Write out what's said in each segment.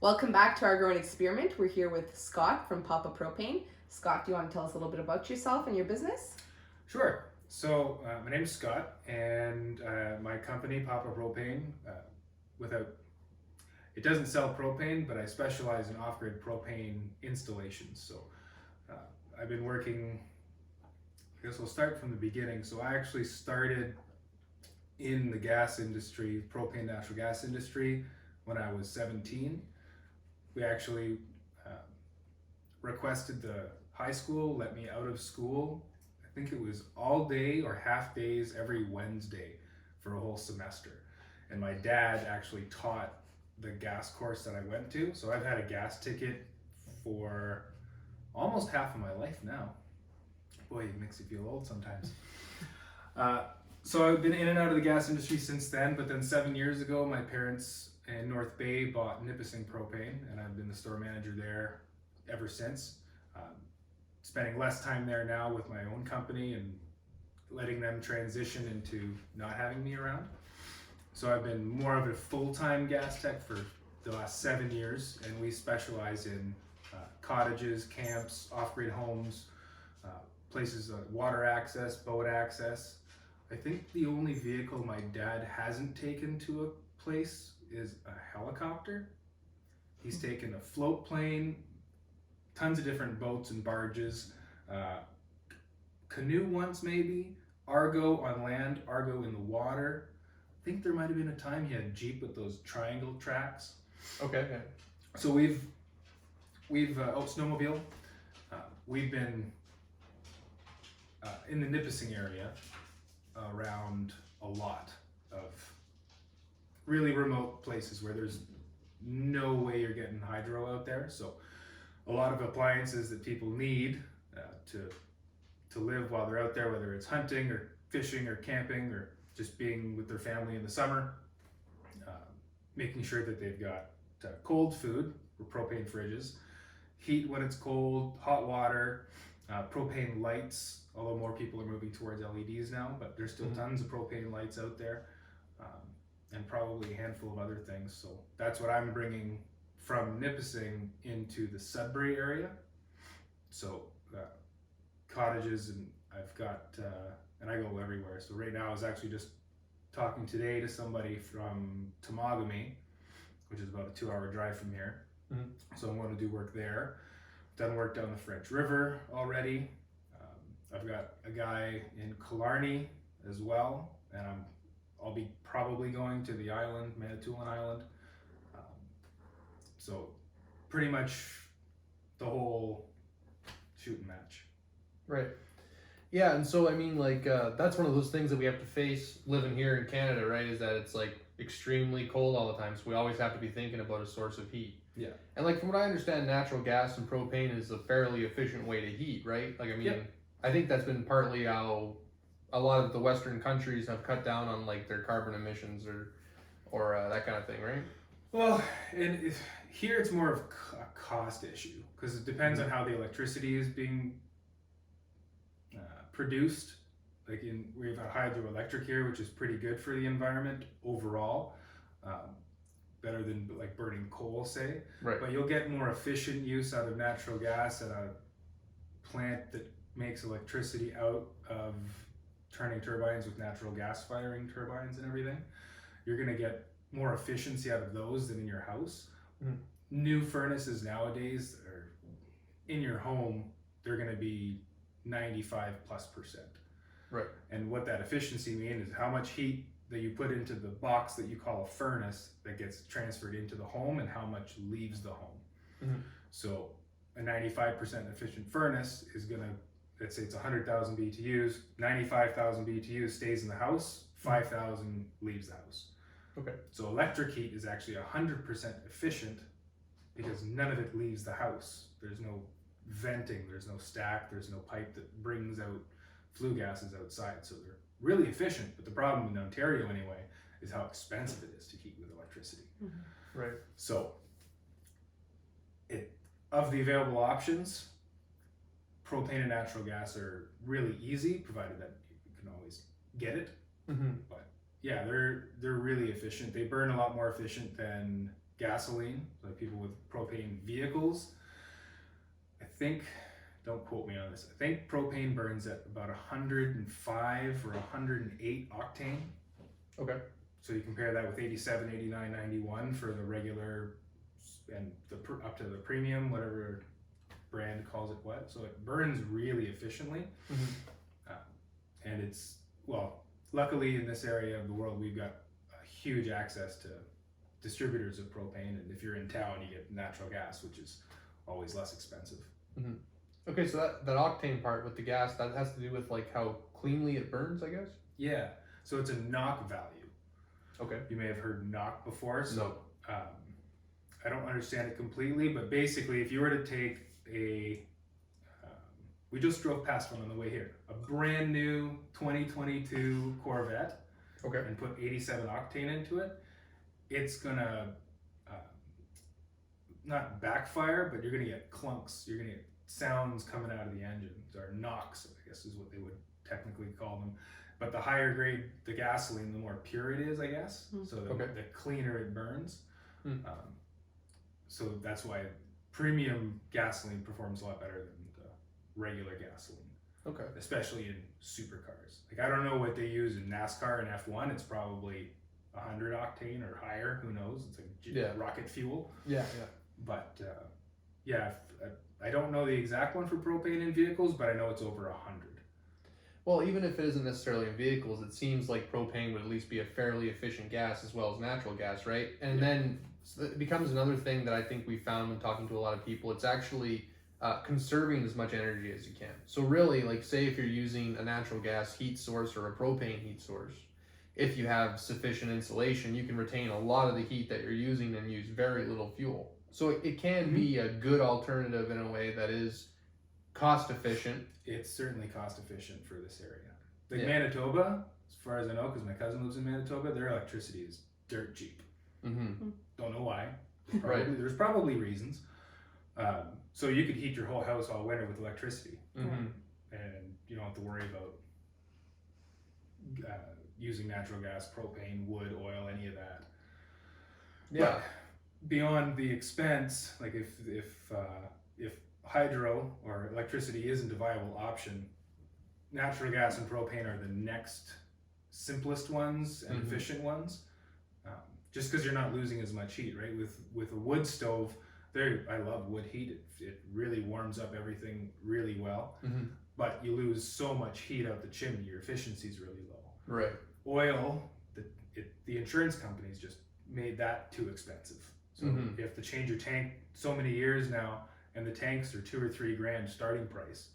Welcome back to our growing experiment. We're here with Scott from Papa Propane. Scott, do you want to tell us a little bit about yourself and your business? Sure. So my name is Scott, and my company, Papa Propane, without it doesn't sell propane, but I specialize in off-grid propane installations. So uh, I've been working. I guess we'll start from the beginning. So I actually started in the gas industry, propane natural gas industry, when I was 17. We actually uh, requested the high school let me out of school. I think it was all day or half days every Wednesday for a whole semester. And my dad actually taught the gas course that I went to. So I've had a gas ticket for almost half of my life now. Boy, it makes you feel old sometimes. Uh, so I've been in and out of the gas industry since then, but then 7 years ago, my parents in North Bay bought Nipissing Propane, and I've been the store manager there ever since. Um, Spending less time there now with my own company and letting them transition into not having me around. So I've been more of a full-time gas tech for the last 7 years, and we specialize in cottages, camps, off-grid homes, uh, places, water access, boat access. I think the only vehicle my dad hasn't taken to a place is a helicopter. He's taken a float plane, tons of different boats and barges, uh, canoe once maybe, Argo on land, Argo in the water. I think there might have been a time he had a Jeep with those triangle tracks. Okay. Yeah. So we've snowmobile. We've been in the Nipissing area around a lot of really remote places where there's no way you're getting hydro out there. So a lot of appliances that people need to live while they're out there, whether it's hunting or fishing or camping or just being with their family in the summer, uh, making sure that they've got cold food or propane fridges, heat when it's cold, hot water, propane lights, although more people are moving towards LEDs now, but there's still tons of propane lights out there, and probably a handful of other things. So that's what I'm bringing from Nipissing into the Sudbury area. So cottages, and I've got, and I go everywhere. So right now I was actually just talking today to somebody from Temagami, which is about a 2-hour drive from here. Mhm. So I'm going to do work there. Done work down the French River already. I've got a guy in Killarney as well, and I'll be probably going to the island, Manitoulin Island. So pretty much the whole shooting match. Right. Yeah, and so I mean, that's one of those things that we have to face living here in Canada, right? Is that it's like extremely cold all the time, so we always have to be thinking about a source of heat. Yeah. And like from what I understand, natural gas and propane is a fairly efficient way to heat, right? Like I mean, Yep. I think that's been partly how a lot of the Western countries have cut down on like their carbon emissions or that kind of thing, right? Well, and here it's more of a cost issue because it depends on how the electricity is being produced. Like we've got hydroelectric here, which is pretty good for the environment overall, better than like burning coal, say. Right. But you'll get more efficient use out of natural gas at a plant that makes electricity out of turning turbines with natural gas firing turbines and everything. You're gonna get more efficiency out of those than in your house. Mm. New furnaces nowadays are in your home, they're gonna be 95+%. Right. And what that efficiency means is how much heat that you put into the box that you call a furnace that gets transferred into the home and how much leaves the home. Mm-hmm. So a 95% efficient furnace is gonna, let's say it's 100,000 BTUs, 95,000 BTUs stays in the house, 5,000 leaves the house. Okay. So electric heat is actually 100% efficient because none of it leaves the house. There's no venting, there's no stack, there's no pipe that brings out flue gases outside. So they're really efficient, but the problem in Ontario anyway is how expensive it is to heat with electricity. Mm-hmm. Right. So of the available options, propane and natural gas are really easy, provided that you can always get it. Mm-hmm. But yeah, they're really efficient. They burn a lot more efficient than gasoline, like people with propane vehicles. I think, don't quote me on this, I think propane burns at about 105 or 108 octane. Okay. So you compare that with 87, 89, 91 for the regular and up to the premium, whatever brand calls it what. So it burns really efficiently. And it's, well, luckily in this area of the world, we've got a huge access to distributors of propane. And if you're in town, you get natural gas, which is always less expensive. Okay, so that octane part with the gas, that has to do with like how cleanly it burns, I guess? Yeah. So it's a knock value. Okay. You may have heard knock before. So No. I don't understand it completely, but basically if you were to take we just drove past one on the way here, a brand new 2022 Corvette, Okay. and put 87 octane into it, it's gonna not backfire, but you're gonna get clunks, you're gonna get sounds coming out of the engine, or knocks, I guess is what they would technically call them. But the higher grade the gasoline, the more pure it is, I guess. So the cleaner it burns. So that's why premium gasoline performs a lot better than the regular gasoline. Okay. Especially in supercars. Like I don't know what they use in NASCAR and F1. It's probably 100 octane or higher. Who knows? It's like rocket fuel. Yeah. But I don't know the exact one for propane in vehicles, but I know it's over 100. Well, even if it isn't necessarily in vehicles, it seems like propane would at least be a fairly efficient gas as well as natural gas, right? And then it becomes another thing that I think we found when talking to a lot of people. It's actually conserving as much energy as you can. So really, like say if you're using a natural gas heat source or a propane heat source, if you have sufficient insulation, you can retain a lot of the heat that you're using and use very little fuel. So it can be a good alternative in a way that is cost efficient. It's certainly cost efficient for this area. Like Manitoba, as far as I know, because my cousin lives in Manitoba, their electricity is dirt cheap. Don't know why. There's probably reasons. So you could heat your whole house all winter with electricity, and you don't have to worry about using natural gas, propane, wood, oil, any of that. Yeah. But beyond the expense, like if hydro or electricity isn't a viable option, natural gas and propane are the next simplest ones and efficient ones. Just because you're not losing as much heat, right? With a wood stove, I love wood heat. It really warms up everything really well. But you lose so much heat out the chimney. Your efficiency is really low. Right. Oil, the insurance companies just made that too expensive. So you have to change your tank so many years now, and the tanks are $2 or $3 grand starting price.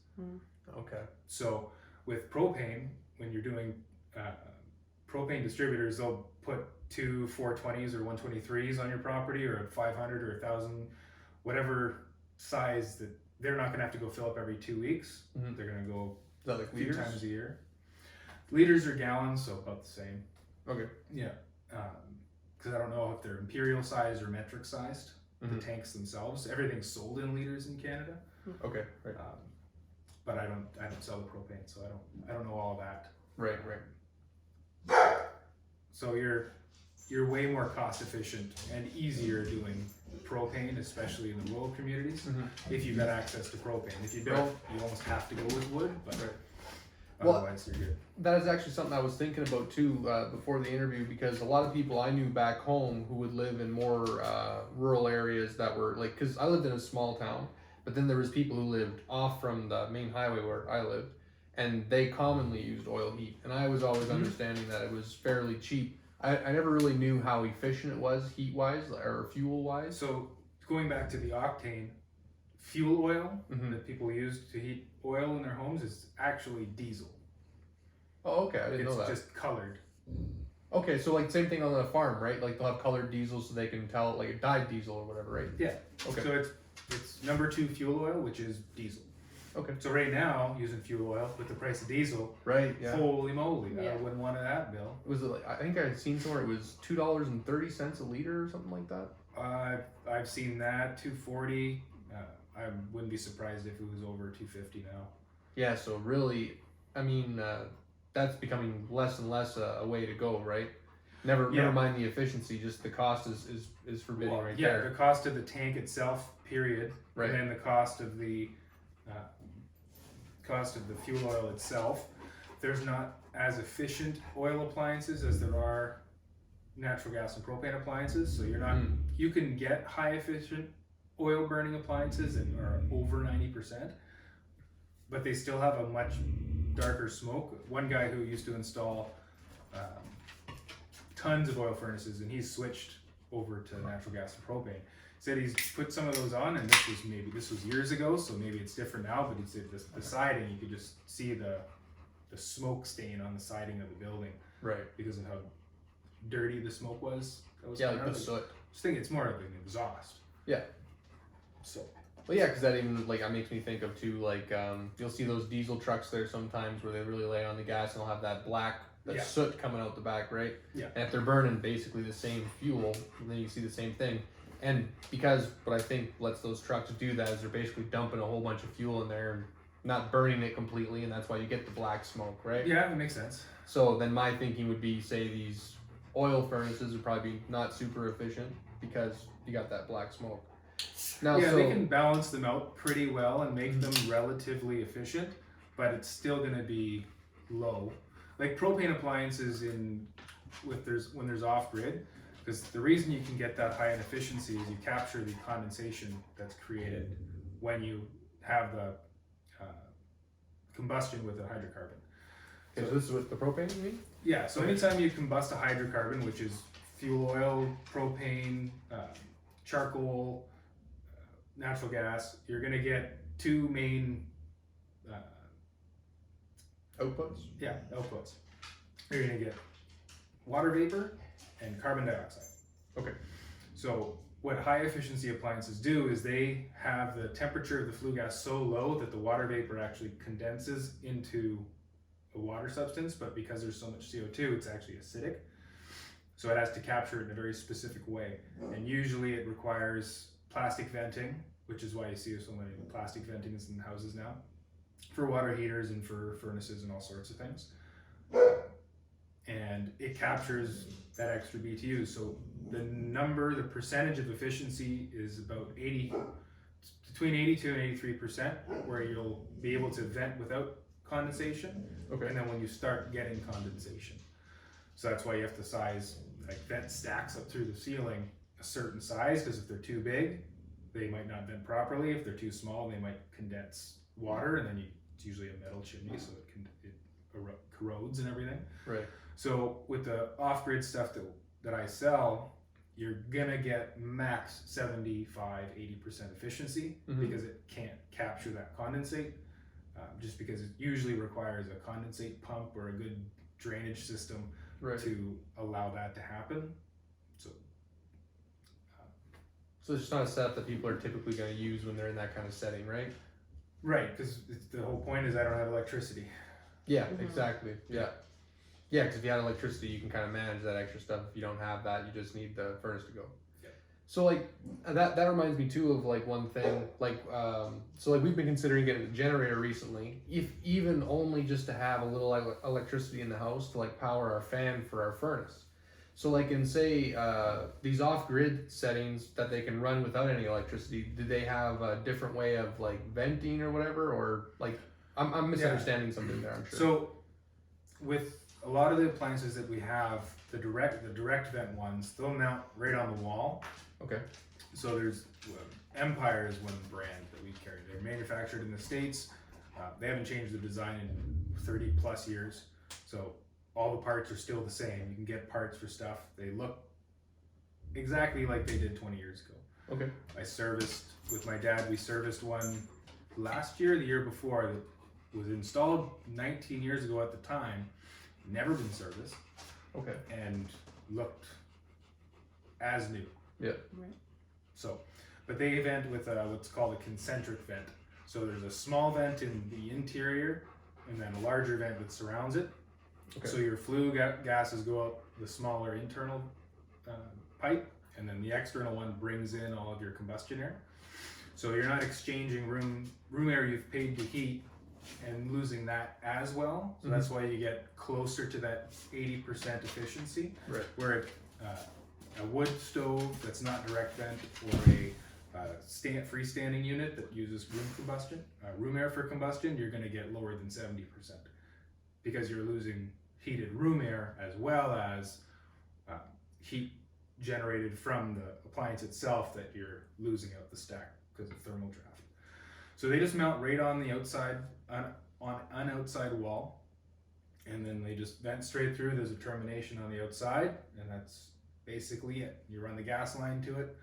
Okay. So with propane, when you're doing propane distributors, they'll put 2 420s or 123s on your property, or a 500 or 1,000, whatever size that they're not going to have to go fill up every 2 weeks. They're going to go like a few times a year. Liters or gallons, so about the same. Okay. Yeah. Because I don't know if they're imperial sized or metric sized. The tanks themselves, everything's sold in liters in Canada. Okay. Right. But I don't sell the propane, so I don't know all that. Right. So you're way more cost efficient and easier doing propane, especially in the rural communities, if you've got access to propane. If you don't, you almost have to go with wood, but otherwise you're good. That is actually something I was thinking about too before the interview, because a lot of people I knew back home who would live in more rural areas that were like, because I lived in a small town, but then there was people who lived off from the main highway where I lived, and they commonly used oil heat, and I was always understanding that it was fairly cheap. I never really knew how efficient it was heat-wise or fuel-wise. So going back to the octane, fuel oil that people use to heat oil in their homes is actually diesel. Oh, okay, I didn't know that. It's just colored. Okay, so like same thing on the farm, right? Like they'll have colored diesel so they can tell, like a dyed diesel or whatever, right? Yeah. Okay. So it's number 2 fuel oil, which is diesel. Okay. So right now, using fuel oil with the price of diesel, right? Yeah. Holy moly! I wouldn't want that bill. Was it like, I think I'd seen somewhere it was $2.30 a liter or something like that? I've seen that $2.40. I wouldn't be surprised if it was over $2.50 now. Yeah. So really, I mean, that's becoming less and less a way to go, right? Never Yeah. mind the efficiency, just the cost is forbidding right yeah, there. the cost of the tank itself, period, Right. and then the cost of the fuel oil itself. There's not as efficient oil appliances as there are natural gas and propane appliances. So you're not. You can get high efficient oil burning appliances that are over 90%, but they still have a much darker smoke. One guy who used to install tons of oil furnaces, and he's switched over to natural gas and propane, said he's put some of those on, and this was years ago, so maybe it's different now, but he said the siding, you could just see the smoke stain on the siding of the building Right. because of how dirty the smoke was. That was Yeah, coming like out. the soot. I just think it's more like an exhaust. Yeah. So Well, yeah, because that even like that makes me think of too, like you'll see those diesel trucks there sometimes where they really lay on the gas and they'll have that black Yeah. soot coming out the back, right? Yeah. And if they're burning basically the same fuel, then you see the same thing. And because what I think lets those trucks do that is they're basically dumping a whole bunch of fuel in there and not burning it completely, and that's why you get the black smoke, right? yeah, that makes sense. So then my thinking would be, say these oil furnaces would probably be not super efficient because you got that black smoke. Now, Yeah, so, they can balance them out pretty well and make them relatively efficient, but it's still going to be low. Like propane appliances when there's off grid, because the reason you can get that high in efficiency is you capture the condensation that's created when you have the combustion with a hydrocarbon. okay, so this is what the propane you mean? Yeah, so anytime you combust a hydrocarbon, which is fuel oil, propane, charcoal, natural gas, you're going to get two main Outputs? outputs. You're going to get water vapor and carbon dioxide. Okay. So what high efficiency appliances do is they have the temperature of the flue gas so low that the water vapor actually condenses into a water substance, but because there's so much CO2, it's actually acidic. So it has to capture it in a very specific way. And usually it requires plastic venting, which is why you see so many plastic venting in houses now, for water heaters and for furnaces and all sorts of things. And it captures that extra BTU. So the percentage of efficiency is about between 82 and 83%, where you'll be able to vent without condensation. Okay. And then when you start getting condensation. So that's why you have to size, like vent stacks up through the ceiling a certain size, because if they're too big, they might not vent properly. If they're too small, they might condense water, and then it's usually a metal chimney, so it corrodes and everything. Right. So with the off-grid stuff that I sell, you're gonna get max 75-80% efficiency because it can't capture that condensate, just because it usually requires a condensate pump or a good drainage system to allow that to happen. So it's just not a setup that people are typically going to use when they're in that kind of setting, right? Right, because the whole point is I don't have electricity. Yeah, exactly. Yeah. Yeah, because if you had electricity, you can kind of manage that extra stuff. If you don't have that, you just need the furnace to go. Yeah. So like that reminds me too of like one thing, like so like we've been considering getting a generator recently, if even only just to have a little electricity in the house to like power our fan for our furnace. So like in say these off-grid settings that they can run without any electricity, do they have a different way of like venting or whatever, or like I'm misunderstanding something there, I'm sure. So with a lot of the appliances that we have, the direct vent ones, they'll mount right on the wall. Okay. So there's Empire is one brand that we carry. They're manufactured in the States. They haven't changed the design in 30 plus years. So all the parts are still the same. You can get parts for stuff. They look exactly like they did 20 years ago. Okay. With my dad, we serviced one last year, the year before, that was installed 19 years ago at the time, never been serviced. Okay. And looked as new. Yeah. Right. So, but they vent with what's called a concentric vent. So there's a small vent in the interior and then a larger vent that surrounds it. Okay. So your flue gases go up the smaller internal pipe, and then the external one brings in all of your combustion air. So you're not exchanging room air you've paid to heat and losing that as well. So that's why you get closer to that 80% efficiency. Right. Where a wood stove that's not direct vent, or a freestanding unit that uses room air for combustion, you're going to get lower than 70%, because you're losing heated room air as well as heat generated from the appliance itself that you're losing out the stack because of thermal draft. So they just mount right on the outside, on an outside wall, and then they just vent straight through. There's a termination on the outside, and that's basically it. You run the gas line to it.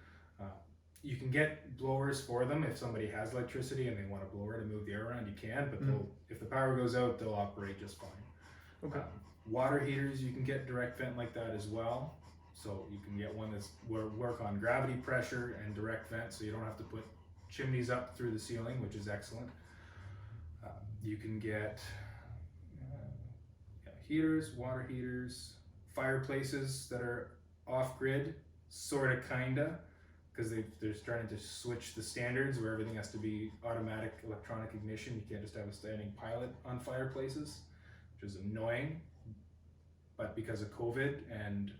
You can get blowers for them if somebody has electricity and they want a blower to move the air around. You can, but if the power goes out, they'll operate just fine. Okay. Water heaters, you can get direct vent like that as well. So you can get one that's work on gravity pressure and direct vent, so you don't have to put chimneys up through the ceiling, which is excellent. You can get heaters, water heaters, fireplaces that are off grid, sorta, kinda, because they're starting to switch the standards where everything has to be automatic electronic ignition. You can't just have a standing pilot on fireplaces, which is annoying. But because of COVID and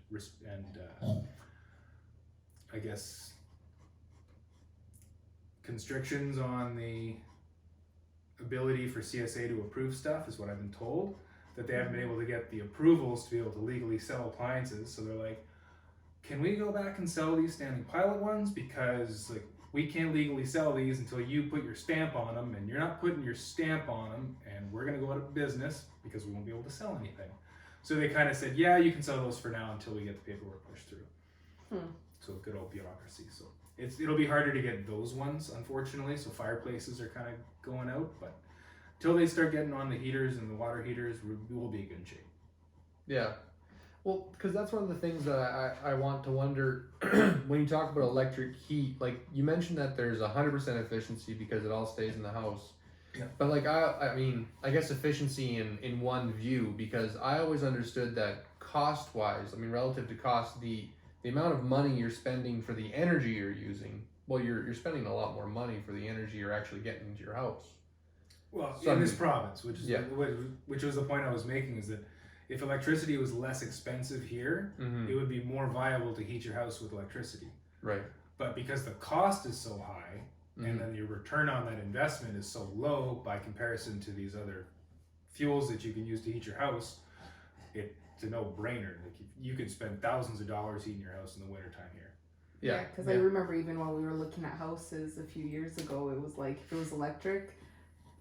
I guess constrictions on the ability for CSA to approve stuff, is what I've been told, that they haven't been able to get the approvals to be able to legally sell appliances. So they're like, can we go back and sell these standing pilot ones, because like we can't legally sell these until you put your stamp on them, and you're not putting your stamp on them, and we're going to go out of business because we won't be able to sell anything. So they kind of said, yeah, you can sell those for now until we get the paperwork pushed through. So good old bureaucracy. So it'll be harder to get those ones, unfortunately. So fireplaces are kind of going out, but until they start getting on the heaters and the water heaters, we'll be in good shape. Yeah. Well, because that's one of the things that I want to wonder when you talk about electric heat. Like you mentioned that there's 100% efficiency because it all stays in the house. Yeah. But like I mean, I guess efficiency in one view, because I always understood that cost wise, I mean relative to cost, the amount of money you're spending for the energy you're using, well, you're spending a lot more money for the energy you're actually getting into your house. Well, So, in this province, which Yeah. was the point I was making, is that if electricity was less expensive here, it would be more viable to heat your house with electricity. Right. But because the cost is so high, and then your return on that investment is so low by comparison to these other fuels that you can use to heat your house, it's a no-brainer. Like you could spend thousands of dollars heating your house in the wintertime here. Yeah, because I remember even when we were looking at houses a few years ago, it was like if it was electric,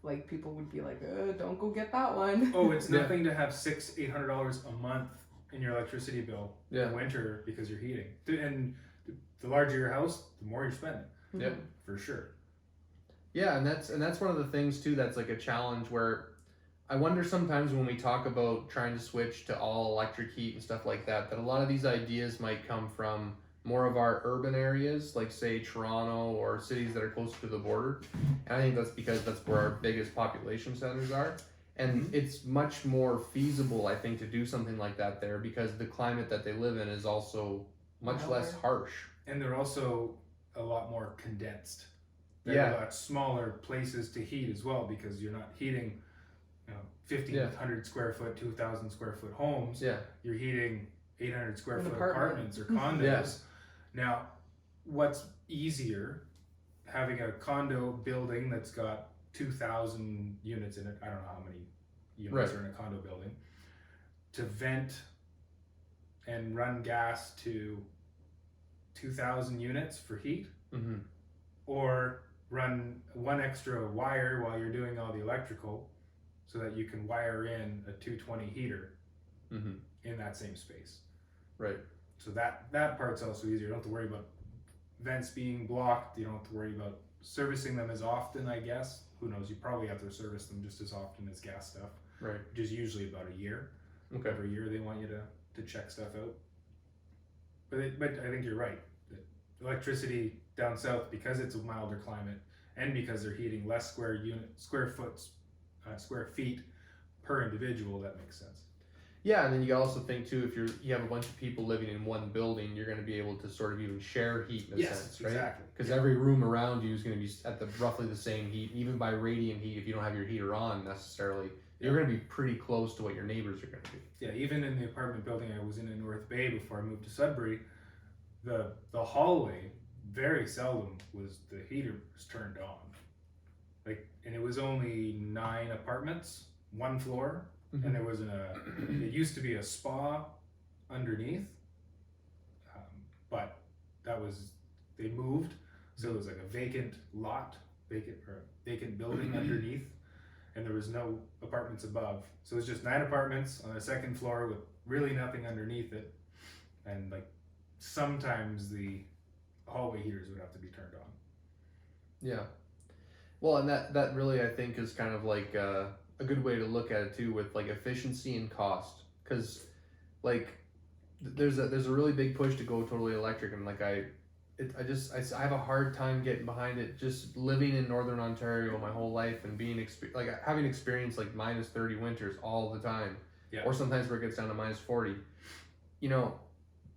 like people would be like, don't go get that one. Oh, it's nothing to have $600-800 a month in your electricity bill in winter because you're heating. And the larger your house, the more you're spending. Yeah, for sure. Yeah, and that's one of the things too that's like a challenge, where I wonder sometimes when we talk about trying to switch to all electric heat and stuff like that, that a lot of these ideas might come from more of our urban areas, like say Toronto or cities that are closer to the border. And I think that's because that's where our biggest population centers are. And it's much more feasible, I think, to do something like that there, because the climate that they live in is also much less harsh. And they're also a lot more condensed. They're a lot smaller places to heat as well, because you're not heating 1,500 square foot, 2,000 square foot homes. Yeah. You're heating 800 square foot apartments or condos. Yes. Now, what's easier, having a condo building that's got 2,000 units in it, I don't know how many units are in a condo building, to vent and run gas to 2,000 units for heat, or run one extra wire while you're doing all the electrical so that you can wire in a 220 heater in that same space. Right. So that part's also easier. You don't have to worry about vents being blocked. You don't have to worry about servicing them as often, I guess. Who knows? You probably have to service them just as often as gas stuff. Right. Which is usually about a year. Okay. Every year they want you to check stuff out. But I think you're right. Electricity down south, because it's a milder climate and because they're heating less square feet per individual, that makes sense. Yeah, and then you also think too, if you have a bunch of people living in one building, you're going to be able to sort of even share heat in a sense, right? Exactly. Because every room around you is going to be at the roughly the same heat, even by radiant heat. If you don't have your heater on necessarily, you're going to be pretty close to what your neighbors are going to be. Yeah, even in the apartment building I was in North Bay before I moved to Sudbury, the hallway very seldom was the heater was turned on. Like, and it was only 9 apartments, 1 floor, and there was it used to be a spa underneath, but they moved, so it was like a vacant building underneath, and there was no apartments above, so it was just 9 apartments on the 2nd floor with really nothing underneath it, and like sometimes the hallway heaters would have to be turned on. Yeah. Well, and that really, I think, is kind of like a good way to look at it too, with like efficiency and cost, because like there's a really big push to go totally electric, and like I have a hard time getting behind it. Just living in Northern Ontario my whole life and being having experienced like -30 winters all the time, or sometimes where it gets down to -40. You know,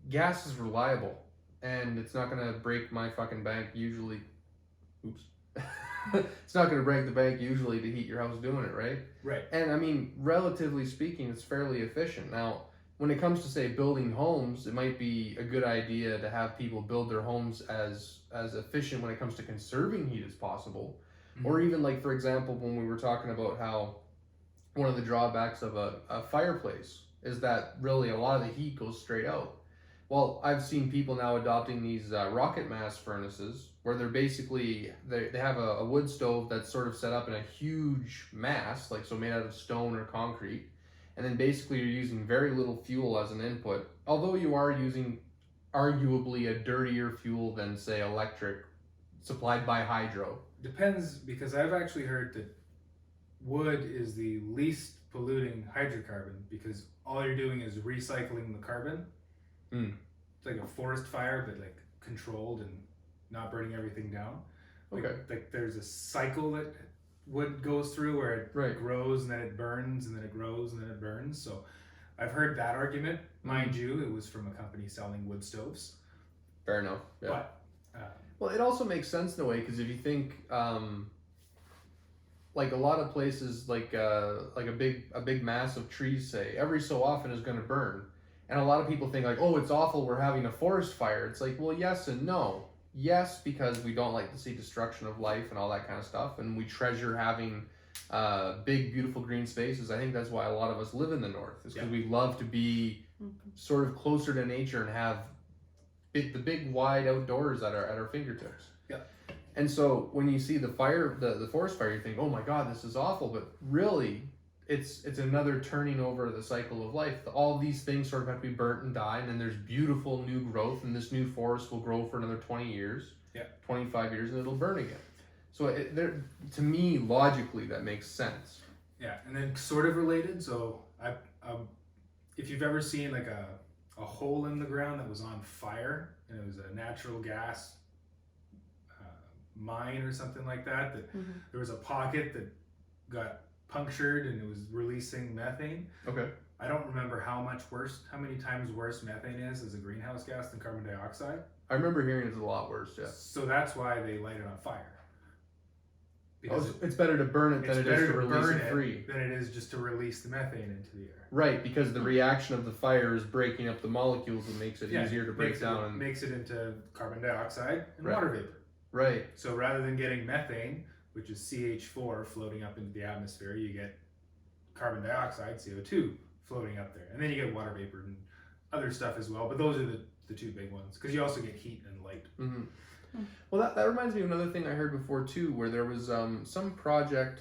gas is reliable, and it's not gonna break my fucking bank usually. Oops. It's not going to break the bank usually to heat your house doing it, right? Right. And I mean, relatively speaking, it's fairly efficient. Now, when it comes to, say, building homes, it might be a good idea to have people build their homes as efficient when it comes to conserving heat as possible. Mm-hmm. Or even, like, for example, when we were talking about how one of the drawbacks of a fireplace is that really a lot of the heat goes straight out. Well, I've seen people now adopting these rocket mass furnaces, where they're basically, they have a wood stove that's sort of set up in a huge mass, like so made out of stone or concrete, and then basically you're using very little fuel as an input, although you are using arguably a dirtier fuel than, say, electric supplied by hydro. Depends, because I've actually heard that wood is the least polluting hydrocarbon, because all you're doing is recycling the carbon. It's like a forest fire, but like controlled and not burning everything down. Like there's a cycle that wood goes through where it grows and then it burns and then it grows and then it burns. So I've heard that argument. Mind you, it was from a company selling wood stoves. Fair enough. Yeah. But well, it also makes sense in a way, because if you think like a lot of places, like a big mass of trees, say, every so often is going to burn. And a lot of people think like, oh, it's awful, we're having a forest fire. It's like, well, yes and no. Yes, because we don't like to see destruction of life and all that kind of stuff, and we treasure having big, beautiful green spaces. I think that's why a lot of us live in the north, is because we love to be sort of closer to nature and have the big, wide outdoors at our fingertips. Yeah. And so when you see the fire, the forest fire, you think, oh my God, this is awful. But really, it's another turning over of the cycle of life. All these things sort of have to be burnt and die, and then there's beautiful new growth, and this new forest will grow for another 20 years, 25 years, and it'll burn again. So to me, logically, that makes sense. Yeah, and then sort of related, so if you've ever seen like a hole in the ground that was on fire, and it was a natural gas mine or something like that, there was a pocket that got punctured and it was releasing methane. Okay. I don't remember how many times worse methane is as a greenhouse gas than carbon dioxide. I remember hearing it's a lot worse, yeah. So that's why they light it on fire. Because it's better to burn it than it is to release it free. Than it is just to release the methane into the air. Right, because the reaction of the fire is breaking up the molecules and makes it easier to break down. And makes it into carbon dioxide and water vapor. Right. So rather than getting methane, which is CH4 floating up into the atmosphere, you get carbon dioxide, CO2, floating up there. And then you get water vapor and other stuff as well. But those are the 2 big ones, because you also get heat and light. Mm-hmm. Well, that reminds me of another thing I heard before too, where there was some project,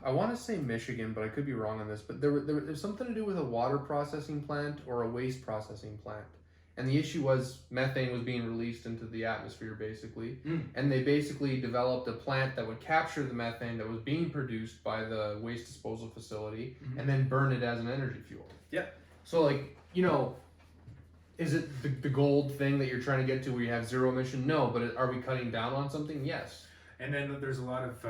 I want to say Michigan, but I could be wrong on this, but there was something to do with a water processing plant or a waste processing plant. And the issue was methane was being released into the atmosphere, basically. And they basically developed a plant that would capture the methane that was being produced by the waste disposal facility and then burn it as an energy fuel. Yeah. So, like, you know, is it the gold thing that you're trying to get to where you have zero emission? No, but are we cutting down on something? Yes. And then there's a lot of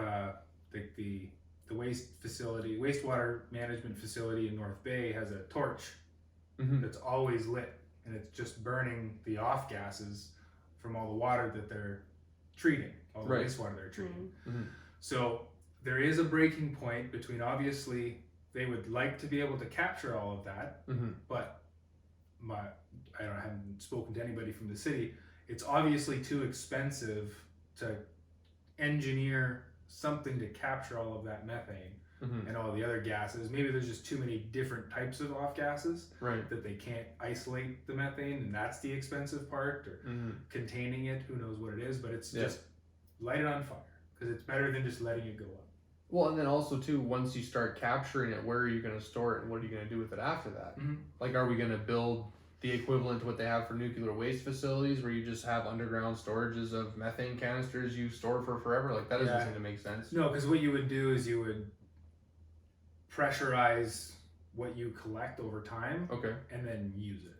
the the wastewater management facility in North Bay has a torch that's always lit, and it's just burning the off gases from all the water that they're treating, all the wastewater they're treating. So there is a breaking point between, obviously they would like to be able to capture all of that, but I haven't spoken to anybody from the city. It's obviously too expensive to engineer something to capture all of that methane and all the other gases. Maybe there's just too many different types of off gases that they can't isolate the methane, and that's the expensive part, or containing it, who knows what it is, but it's just light it on fire, because it's better than just letting it go up. Well, and then also too, once you start capturing it, where are you going to store it, and what are you going to do with it after that? Like, are we going to build the equivalent to what they have for nuclear waste facilities, where you just have underground storages of methane canisters you store for forever? Like, that doesn't seem to make sense. No, because what you would do is you would pressurize what you collect over time, and then use it.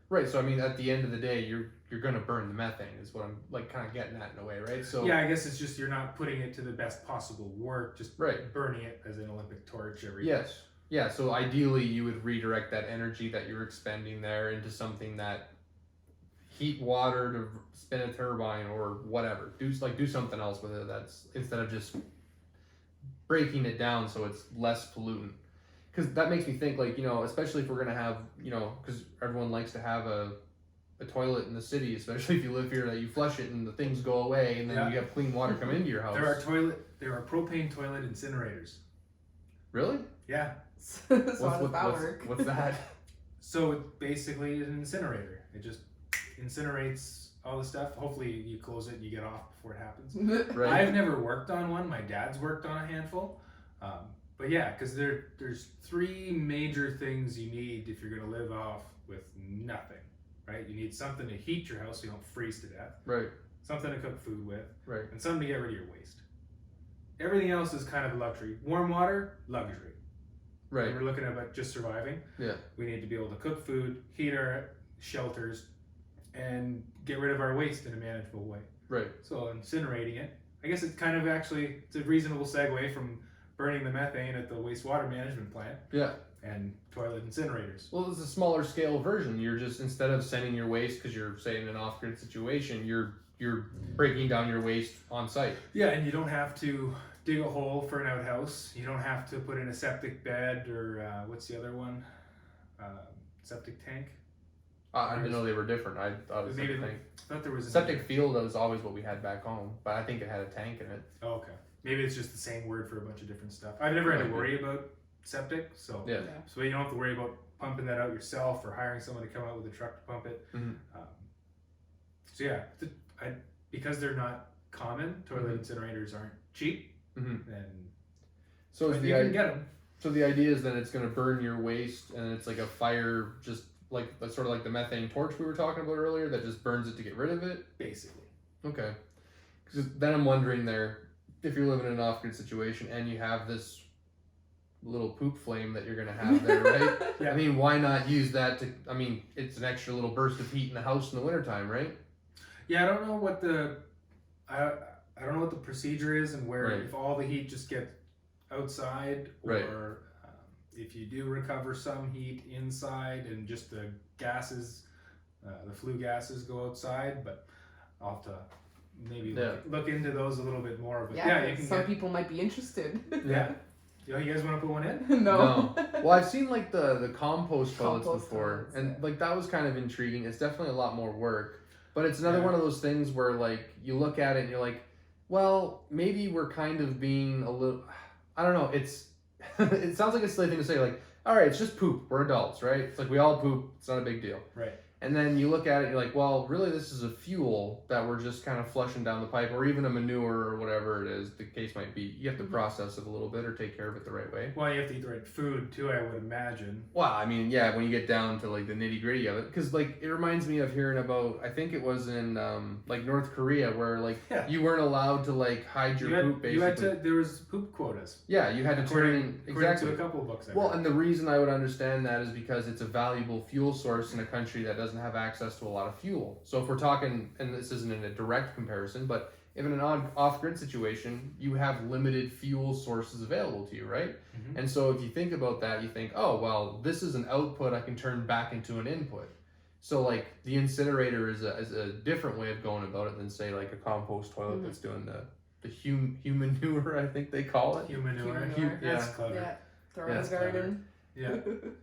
Right. So I mean, at the end of the day, you're going to burn the methane, is what I'm like kind of getting at in a way, right? So yeah, I guess it's just you're not putting it to the best possible work, just burning it as an Olympic torch every day. Yeah, so ideally you would redirect that energy that you're expending there into something that heat water to spin a turbine or whatever. Do something else with it, that's instead of just breaking it down so it's less pollutant. Because that makes me think, like, you know, especially if we're going to have, you know, because everyone likes to have a toilet in the city, especially if you live here, that you flush it and the things go away, and then you have clean water come into your house. There are propane toilet incinerators. Really? Yeah. What's that? So it basically is an incinerator. It just incinerates all the stuff. Hopefully you close it and you get off before it happens. Right. I've never worked on one. My dad's worked on a handful. But yeah, because there's three major things you need if you're going to live off with nothing, right? You need something to heat your house so you don't freeze to death. Right. Something to cook food with. Right. And something to get rid of your waste. Everything else is kind of luxury. Warm water, luxury. Right. When we're looking at just surviving. Yeah. We need to be able to cook food, heat our shelters, and get rid of our waste in a manageable way. Right. So incinerating it, I guess it's kind of actually, it's a reasonable segue from burning the methane at the wastewater management plant. Yeah. And toilet incinerators. Well, it's a smaller scale version. You're just, instead of sending your waste because you're, say, in an off-grid situation, you're breaking down your waste on site. Yeah, and you don't have to dig a hole for an outhouse. You don't have to put in a septic bed or what's the other one? Septic tank. I didn't know they were different. I thought it was maybe septic tank. I thought there was Septic field was always what we had back home, but I think it had a tank in it. Oh, okay. Maybe it's just the same word for a bunch of different stuff. I've never had to worry about septic, so so you don't have to worry about pumping that out yourself or hiring someone to come out with a truck to pump it. So yeah, because they're not common, toilet incinerators aren't cheap, and so you can get them. So the idea is that it's going to burn your waste, and it's like a fire, just like sort of like the methane torch we were talking about earlier, that just burns it to get rid of it. Basically. Okay. Because then I'm wondering there, if you're living in an off-grid situation and you have this little poop flame that you're going to have there, right? I mean, why not use that to, I mean, it's an extra little burst of heat in the house in the wintertime, right? Yeah, I don't know what the procedure is, and where if all the heat just gets outside, or if you do recover some heat inside and just the gases, the flue gases go outside, but I'll have to maybe look into those a little bit more. But you can some people might be interested. You guys want to put one in? No. Well, I've seen like the compost toilets before, and like that was kind of intriguing. It's definitely a lot more work, but it's another one of those things where like you look at it and you're like, well, maybe we're kind of being a little, I don't know. It's it sounds like a silly thing to say, like, all right, it's just poop. We're adults, right? It's like we all poop. It's not a big deal. Right. And then you look at it and you're like, well, really this is a fuel that we're just kind of flushing down the pipe, or even a manure or whatever it is the case might be. You have to process it a little bit or take care of it the right way. Well, you have to eat the right food too, I would imagine. Well, I mean, yeah, when you get down to like the nitty gritty of it, because like it reminds me of hearing about, I think it was in like North Korea, where like you weren't allowed to like hide your poop. Basically, there was poop quotas. Yeah, you had to turn in exactly to a couple of books. And the reason I would understand that is because it's a valuable fuel source in a country that doesn't have access to a lot of fuel. So if we're talking, and this isn't in a direct comparison, but if in an off-grid situation, you have limited fuel sources available to you, right? Mhm. And so if you think about that, you think, oh, well, this is an output I can turn back into an input. So like the incinerator is a different way of going about it than say like a compost toilet that's doing the human manure, I think they call it. Humanure. Humanure. That's Yeah. clever. Yeah. Throw Yeah, in it's the garden. Yeah.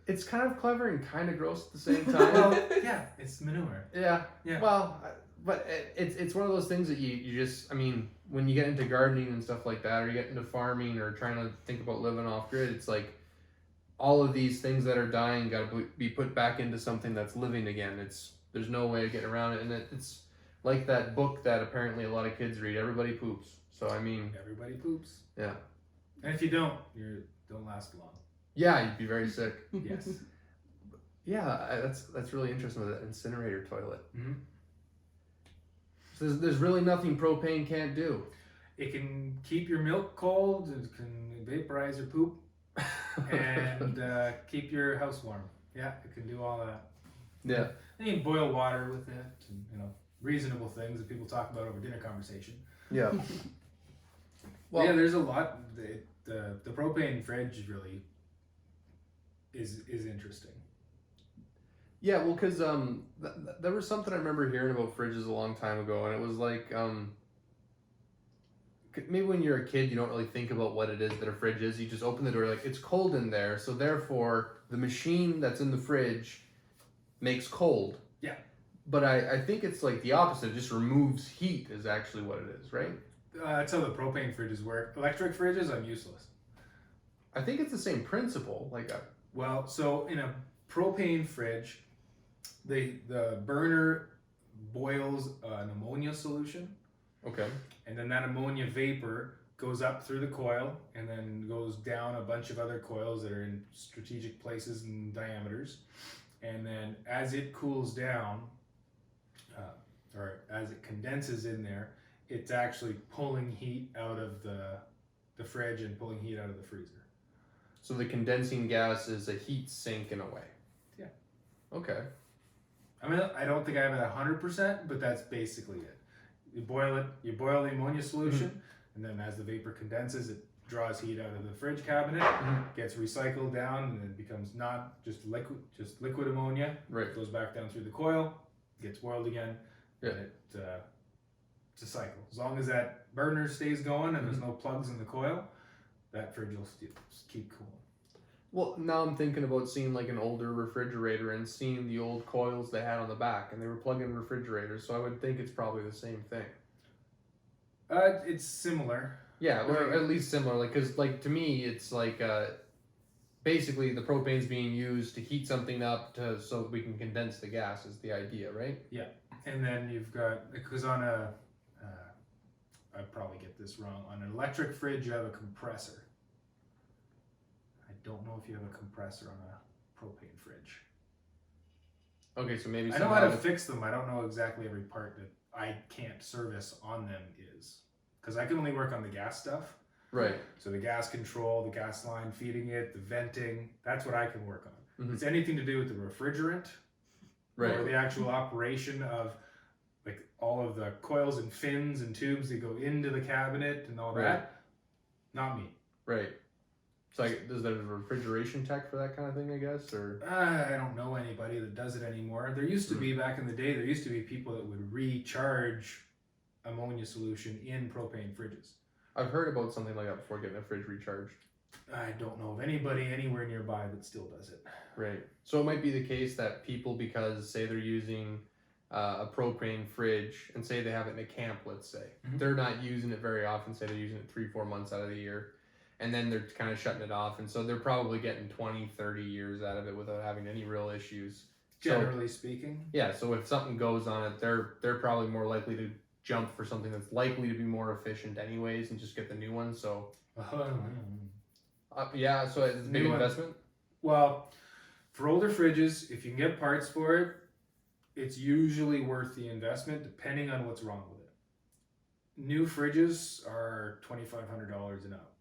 It's kind of clever and kind of gross at the same time. Well, yeah, it's manure. Yeah. Yeah. Well, but it's one of those things that you just, I mean, when you get into gardening and stuff like that, or you get into farming or trying to think about living off grid, it's like all of these things that are dying got to be put back into something that's living again. There's no way of getting around it, and it's like that book that apparently a lot of kids read. Everybody poops. So I mean, Everybody poops. yeah. And if you don't, you don't last long. Yeah, you'd be very sick. Yes. Yeah, that's really interesting with that incinerator toilet. Mhm. So there's really nothing propane can't do. It can keep your milk cold. It can vaporize your poop and keep your house warm. Yeah, it can do all that. Yeah. And you can boil water with it, and reasonable things that people talk about over dinner conversation. Yeah. Well, yeah, there's a lot. The propane fridge really is interesting. Yeah, well, because there was something I remember hearing about fridges a long time ago, and it was like maybe when you're a kid, you don't really think about what it is that a fridge is. You just open the door, like it's cold in there, so therefore the machine that's in the fridge makes cold. Yeah. But I think it's like the opposite. It just removes heat is actually what it is, right? That's how the propane fridges work. Electric fridges, I'm useless. I think it's the same principle. Well, so in a propane fridge, the burner boils an ammonia solution, Okay. and then that ammonia vapor goes up through the coil and then goes down a bunch of other coils that are in strategic places and diameters. And then as it cools down, or as it condenses in there, it's actually pulling heat out of the fridge and pulling heat out of the freezer. So the condensing gas is a heat sink in a way. Yeah. Okay. I mean, I don't think I have it 100%, but that's basically it. You boil the ammonia solution, and then as the vapor condenses, it draws heat out of the fridge cabinet, gets recycled down, and then becomes not just liquid ammonia. Right. It goes back down through the coil, gets boiled again, Yeah. and it's a cycle. As long as that burner stays going and there's no plugs in the coil, that fridge will still keep cooling. Well, now I'm thinking about seeing like an older refrigerator and seeing the old coils they had on the back, and they were plug-in refrigerators. So I would think it's probably the same thing. It's similar. Yeah, or at least similar. Like, cause like to me, it's like basically the propane's being used to heat something up so we can condense the gas is the idea, right? Yeah, and then you've got, because on I probably get this wrong. On an electric fridge, you have a compressor. I don't know if you have a compressor on a propane fridge. Okay, so maybe I know how to fix them. I don't know exactly every part that I can't service on them is. Because I can only work on the gas stuff. Right. So the gas control, the gas line feeding it, the venting, that's what I can work on. Mhm. If it's anything to do with the refrigerant, Right. or the actual operation of like all of the coils and fins and tubes that go into the cabinet and all that, not me. Right. So is there a refrigeration tech for that kind of thing, I guess, or? I don't know anybody that does it anymore. There used to be, back in the day, there used to be people that would recharge ammonia solution in propane fridges. I've heard about something like that before, getting a fridge recharged. I don't know of anybody anywhere nearby that still does it. Right. So it might be the case that people, because say they're using a propane fridge and say they have it in a camp, let's say, they're not using it very often, say they're using it 3-4 months out of the year, and then they're kind of shutting it off, and so they're probably getting 20-30 years out of it without having any real issues. Generally speaking. Yeah, so if something goes on it, they're probably more likely to jump for something that's likely to be more efficient anyways and just get the new one. So yeah, so it's a big investment. Well, for older fridges, if you can get parts for it, it's usually worth the investment depending on what's wrong with it. New fridges are $2,500 and up.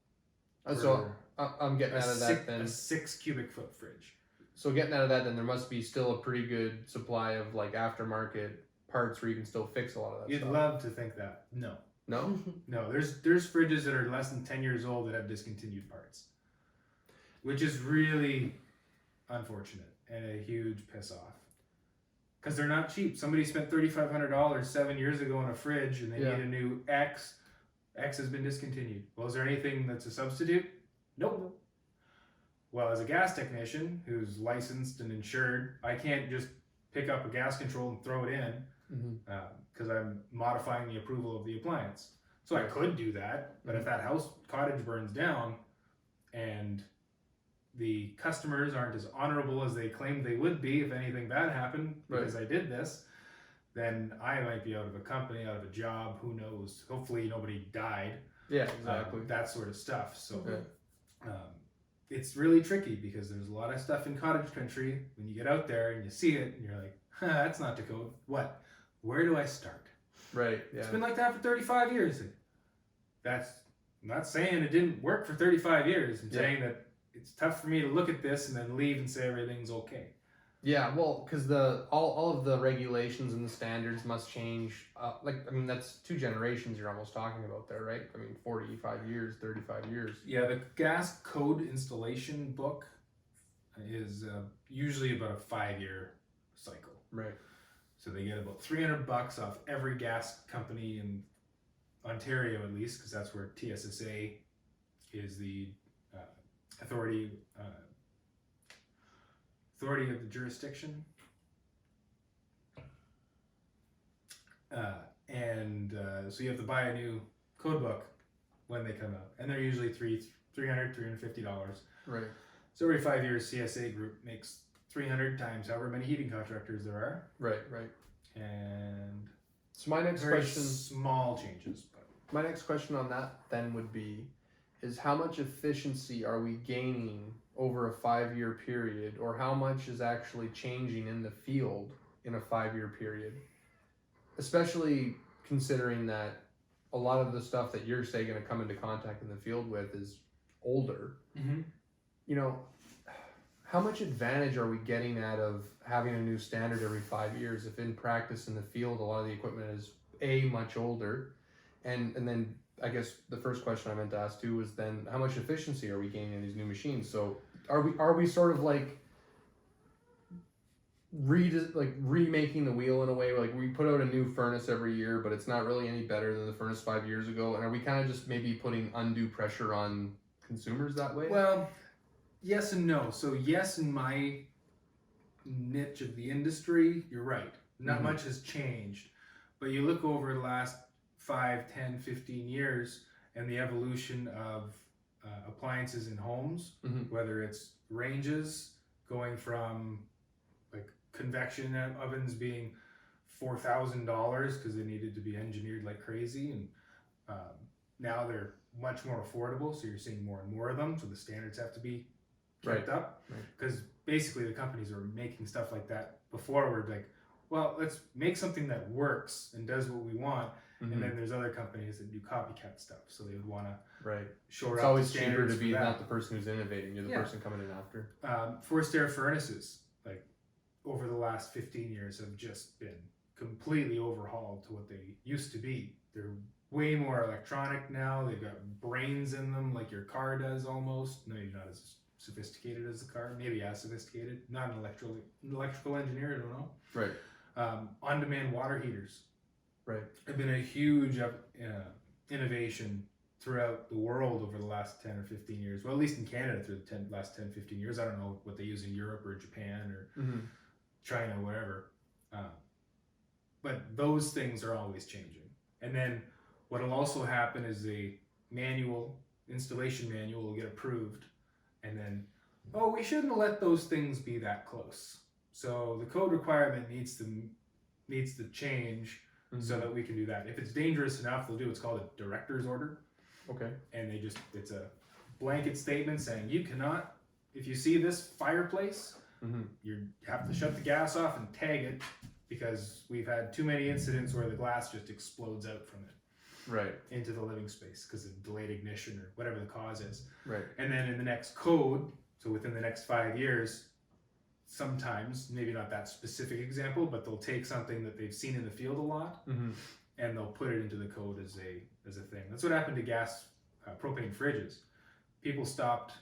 So I'm getting out of that then. A 6 cubic foot fridge. So getting out of that, then there must be still a pretty good supply of like aftermarket parts where you can still fix a lot of that You'd stuff. love to think that. No. No. No, there's fridges that are less than 10 years old that have discontinued parts, which is really unfortunate and a huge piss off. Because they're not cheap. Somebody spent $3,500 7 years ago on a fridge and they Yeah. need a new X. X has been discontinued. Well, is there anything that's a substitute? Nope. Well, as a gas technician who's licensed and insured, I can't just pick up a gas control and throw it in because I'm modifying the approval of the appliance. So I could do that, but if that cottage burns down and the customers aren't as honorable as they claimed they would be if anything bad happened because I did this, then I might be out of a company, out of a job, who knows. Hopefully nobody died. Yeah, exactly. That sort of stuff. So it's really tricky because there's a lot of stuff in cottage country when you get out there and you see it and you're like, that's not the code. What? Where do I start? Right, yeah. It's been like that for 35 years. I'm not saying it didn't work for 35 years. I'm saying that it's tough for me to look at this and then leave and say everything's okay. Yeah, well, because all of the regulations and the standards must change. That's 2 generations you're almost talking about there, right? 45 years, 35 years. Yeah, the gas code installation book is usually about a 5-year cycle. Right. So they get about $300 off every gas company in Ontario, at least, because that's where TSSA is the authority of the jurisdiction. So you have to buy a new code book when they come out, and they're usually $350. Right. So every 5 years, CSA group makes 300 times however many heating contractors there are. Right. And so my next very question, small changes, but my next question on that then would be, is how much efficiency are we gaining over a 5-year period, or how much is actually changing in the field in a 5-year period? Especially considering that a lot of the stuff that you're, say, going to come into contact in the field with is older. You know, how much advantage are we getting out of having a new standard every 5 years if in practice in the field a lot of the equipment is much older, and then I guess the first question I meant to ask too was then how much efficiency are we gaining in these new machines? So are we sort of like remaking the wheel in a way, like we put out a new furnace every year but it's not really any better than the furnace 5 years ago, and are we kind of just maybe putting undue pressure on consumers that way? Well, yes and no. So yes, in my niche of the industry, you're right. Not much has changed. But you look over the last 5, 10, 15 years and the evolution of appliances in homes, whether it's ranges going from like convection ovens being $4,000 because they needed to be engineered like crazy, and now they're much more affordable, so you're seeing more and more of them, so the standards have to be kept up, because basically the companies are making stuff like that before. We're like, well, let's make something that works and does what we want. And then there's other companies that do copycat stuff, so they would want to shore up. It's always the cheaper standards to be for that. not the person who's innovating, you're the person coming in after. Forced air furnaces, like over the last 15 years, have just been completely overhauled to what they used to be. They're way more electronic now. They've got brains in them, like your car does almost. Maybe not as sophisticated as the car, maybe as sophisticated. Not an electrical engineer, I don't know. Right. On-demand water heaters. Right. Have been a huge innovation throughout the world over the last 10 or 15 years. Well, at least in Canada through the last 10, 15 years. I don't know what they use in Europe or Japan or China, whatever. But those things are always changing. And then what will also happen is the installation manual will get approved. And then, we shouldn't let those things be that close. So the code requirement needs to change so that we can do that. If it's dangerous enough, they'll do what's called a director's order. Okay. And it's a blanket statement saying you cannot, if you see this fireplace, you have to shut the gas off and tag it, because we've had too many incidents where the glass just explodes out from it into the living space because of delayed ignition or whatever the cause is. Right. And then in the next code, so within the next 5 years, sometimes, maybe not that specific example, but they'll take something that they've seen in the field a lot and they'll put it into the code as as a thing. That's what happened to gas propane fridges. People stopped.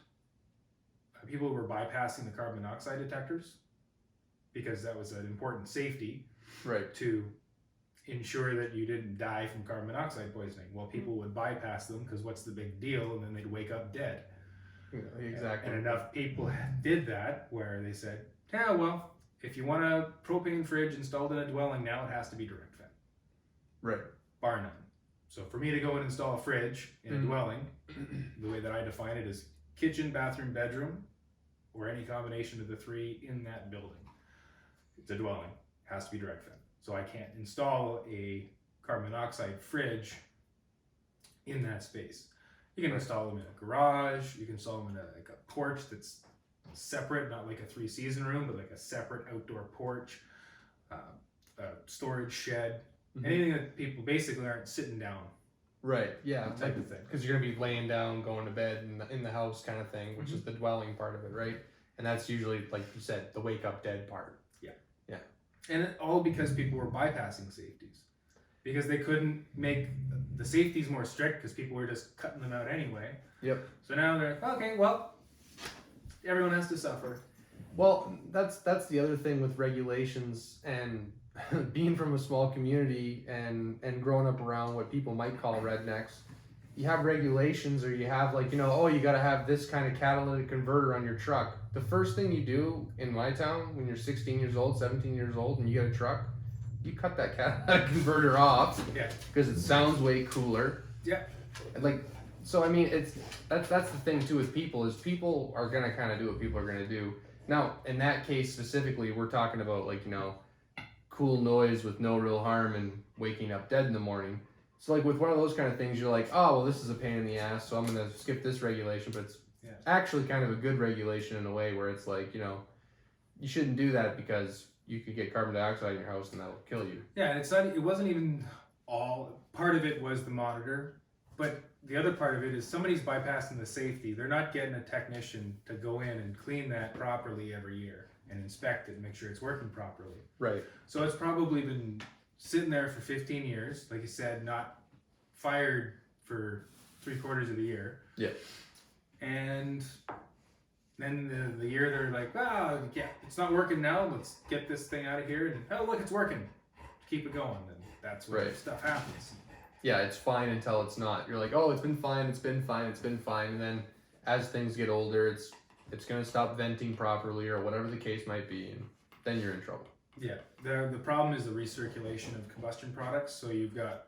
People were bypassing the carbon monoxide detectors because that was an important safety Right. to ensure that you didn't die from carbon monoxide poisoning. Well, people would bypass them because what's the big deal? And then they'd wake up dead. Yeah, exactly. And enough people did that where they said, yeah, well, if you want a propane fridge installed in a dwelling now, it has to be direct vent. Right. Bar none. So for me to go and install a fridge in a dwelling, the way that I define it is kitchen, bathroom, bedroom, or any combination of the three in that building. It's a dwelling, has to be direct vent. So I can't install a carbon monoxide fridge in that space. You can install them in a garage, you can install them in like a porch that's separate, not like a 3-season room, but like a separate outdoor porch, a storage shed, anything that people basically aren't sitting down. Right. Yeah. Type of thing. Because you're gonna be laying down, going to bed in the house kind of thing, which is the dwelling part of it, right? And that's usually, like you said, the wake up dead part. And all because people were bypassing safeties. Because they couldn't make the safeties more strict because people were just cutting them out anyway. Yep. So now they're like, okay, well, everyone has to suffer. Well, that's the other thing with regulations and being from a small community and growing up around what people might call rednecks. You have regulations, or you have like, oh, you got to have this kind of catalytic converter on your truck. The first thing you do in my town when you're 16 years old, 17 years old, and you get a truck, you cut that catalytic converter off. Yeah. Because it sounds way cooler. Yeah. Like, so I mean, that's the thing too with people is people are gonna kind of do what people are gonna do. Now, in that case specifically, we're talking about like cool noise with no real harm and waking up dead in the morning. So like with one of those kind of things, you're like, oh well, this is a pain in the ass, so I'm gonna skip this regulation. But it's actually kind of a good regulation in a way where it's like you shouldn't do that because you could get carbon dioxide in your house and that'll kill you. Yeah, and it wasn't even all. Part of it was the monitor, but the other part of it is somebody's bypassing the safety. They're not getting a technician to go in and clean that properly every year and inspect it and make sure it's working properly. Right. So it's probably been sitting there for 15 years, like you said, not fired for 3/4 of the year. Yeah. And then the year they're like, oh, yeah, it's not working now. Let's get this thing out of here. And oh, look, it's working. Keep it going. And that's where stuff happens. Yeah, it's fine until it's not. You're like, oh, it's been fine. And then as things get older, it's going to stop venting properly or whatever the case might be. And then you're in trouble. Yeah. The problem is the recirculation of combustion products. So you've got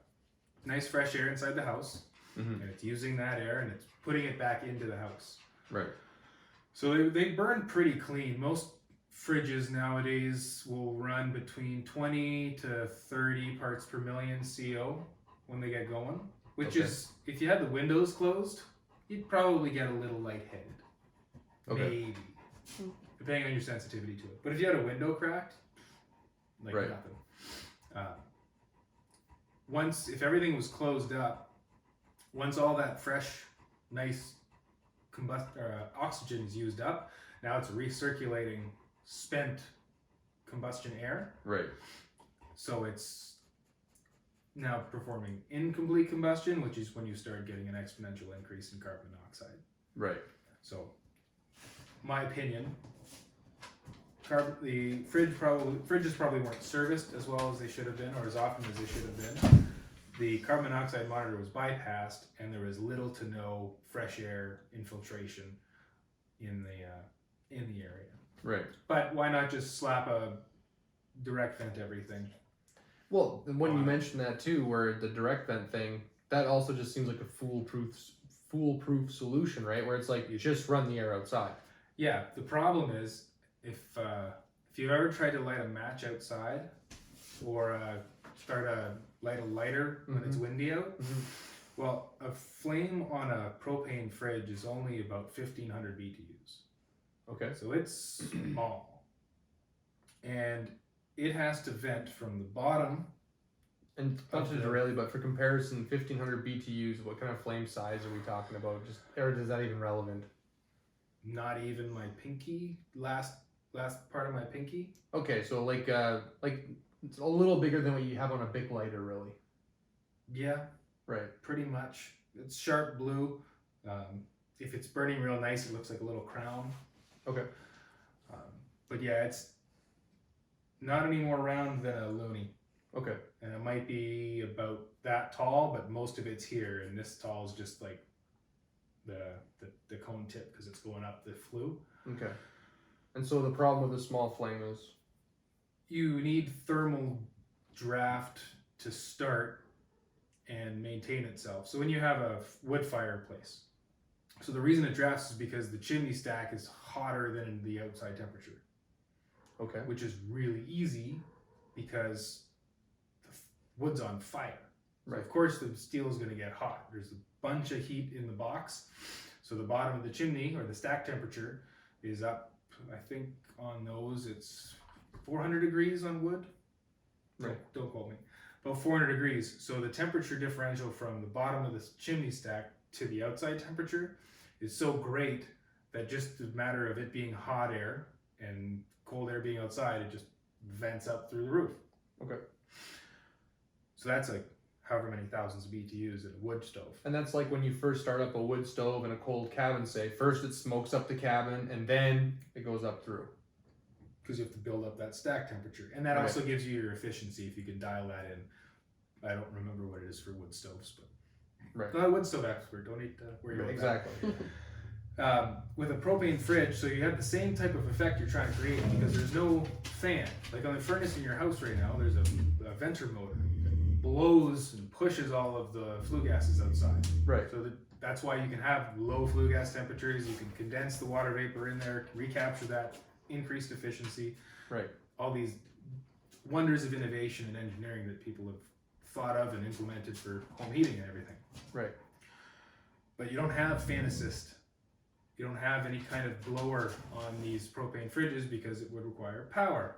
nice fresh air inside the house. And it's using that air and it's putting it back into the house. Right. So they burn pretty clean. Most fridges nowadays will run between 20 to 30 parts per million CO when they get going, which is, if you had the windows closed, you'd probably get a little lightheaded. Okay. Maybe. Depending on your sensitivity to it. But if you had a window cracked, like nothing. If everything was closed up, once all that fresh, nice oxygen is used up, now it's recirculating spent combustion air. Right. So it's now performing incomplete combustion, which is when you start getting an exponential increase in carbon monoxide. Right. So, my opinion, the fridges probably weren't serviced as well as they should have been, or as often as they should have been. The carbon monoxide monitor was bypassed, and there was little to no fresh air infiltration in the area. Right. But why not just slap a direct vent everything? Well, when you mentioned that too, where the direct vent thing, that also just seems like a foolproof solution, right? Where it's like you just run the air outside. Yeah. The problem is if you've ever tried to light a match outside, or light a lighter when it's windy out. Well, a flame on a propane fridge is only about 1,500 BTUs. Okay. So it's small. And it has to vent from the bottom. And not to derail you, but for comparison, 1,500 BTUs, what kind of flame size are we talking about? Or is that even relevant? Not even my pinky, last part of my pinky. Okay, so like it's a little bigger than what you have on a Bic lighter, really. Yeah. Right. pretty much. It's sharp blue. If it's burning real nice, it looks like a little crown. Okay. But yeah, it's not any more round than a loonie. Okay. And it might be about that tall, but most of it's here, and this tall is just like the cone tip because it's going up the flue. Okay. And so the problem with a small flame is? You need thermal draft to start and maintain itself. So when you have a wood fireplace, so the reason it drafts is because the chimney stack is hotter than the outside temperature. Okay. Which is really easy because the wood's on fire. So Right. of course the steel is going to get hot. There's a bunch of heat in the box. So the bottom of the chimney or the stack temperature is up, I think on those it's 400 degrees on wood. Right. Don't quote me. About 400 degrees. So the temperature differential from the bottom of the chimney stack to the outside temperature is so great that just the matter of it being hot air and cold air being outside, it just vents up through the roof. Okay. So that's like however many thousands of BTUs in a wood stove. And that's like when you first start up a wood stove in a cold cabin, say. First it smokes up the cabin, and then it goes up through. Because you have to build up that stack temperature. And that Right. also gives you your efficiency if you can dial that in. I don't remember what it is for wood stoves, but Right. not a wood stove expert. Don't need to worry about Exactly. that. With a propane fridge, so you have the same type of effect you're trying to create because there's no fan. Like on the furnace in your house right now, there's a venter motor that blows and pushes all of the flue gases outside. Right. So that's why you can have low flue gas temperatures. You can condense the water vapor in there, recapture that increased efficiency. Right. All these wonders of innovation and engineering that people have thought of and implemented for home heating and everything. Right. But you don't have fan assist. You don't have any kind of blower on these propane fridges because it would require power,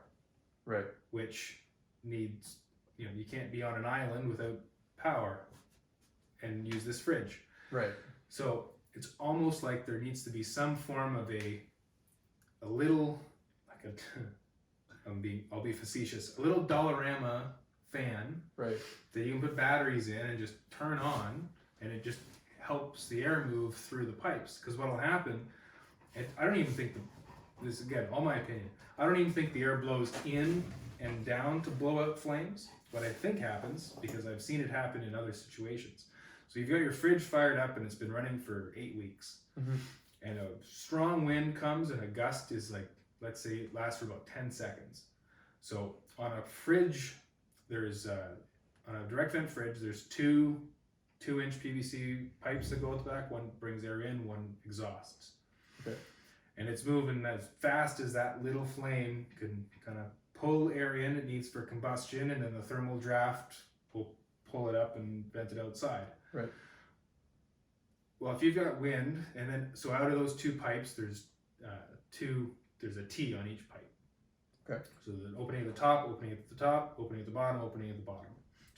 Right. which needs, you can't be on an island without power and use this fridge. Right. So it's almost like there needs to be some form of a little, like I'll be facetious, a little Dollarama fan Right. that you can put batteries in and just turn on, and it just helps the air move through the pipes. Because what'll happen, I don't even think this again, all my opinion, I don't even think the air blows in and down to blow out flames. What I think happens, because I've seen it happen in other situations. So you've got your fridge fired up and it's been running for 8 weeks. Mm-hmm. And a strong wind comes and a gust is like, let's say it lasts for about 10 seconds. So on a fridge, on a direct vent fridge, there's two 2-inch PVC pipes that go at the back. One brings air in, one exhausts. Okay. And it's moving as fast as that little flame can kind of pull air in it needs for combustion, and then the thermal draft will pull it up and vent it outside. Right. Well, if you've got wind, and then so out of those two pipes, there's a T on each pipe. Okay. So the opening at the top, opening at the top, opening at the bottom, opening at the bottom.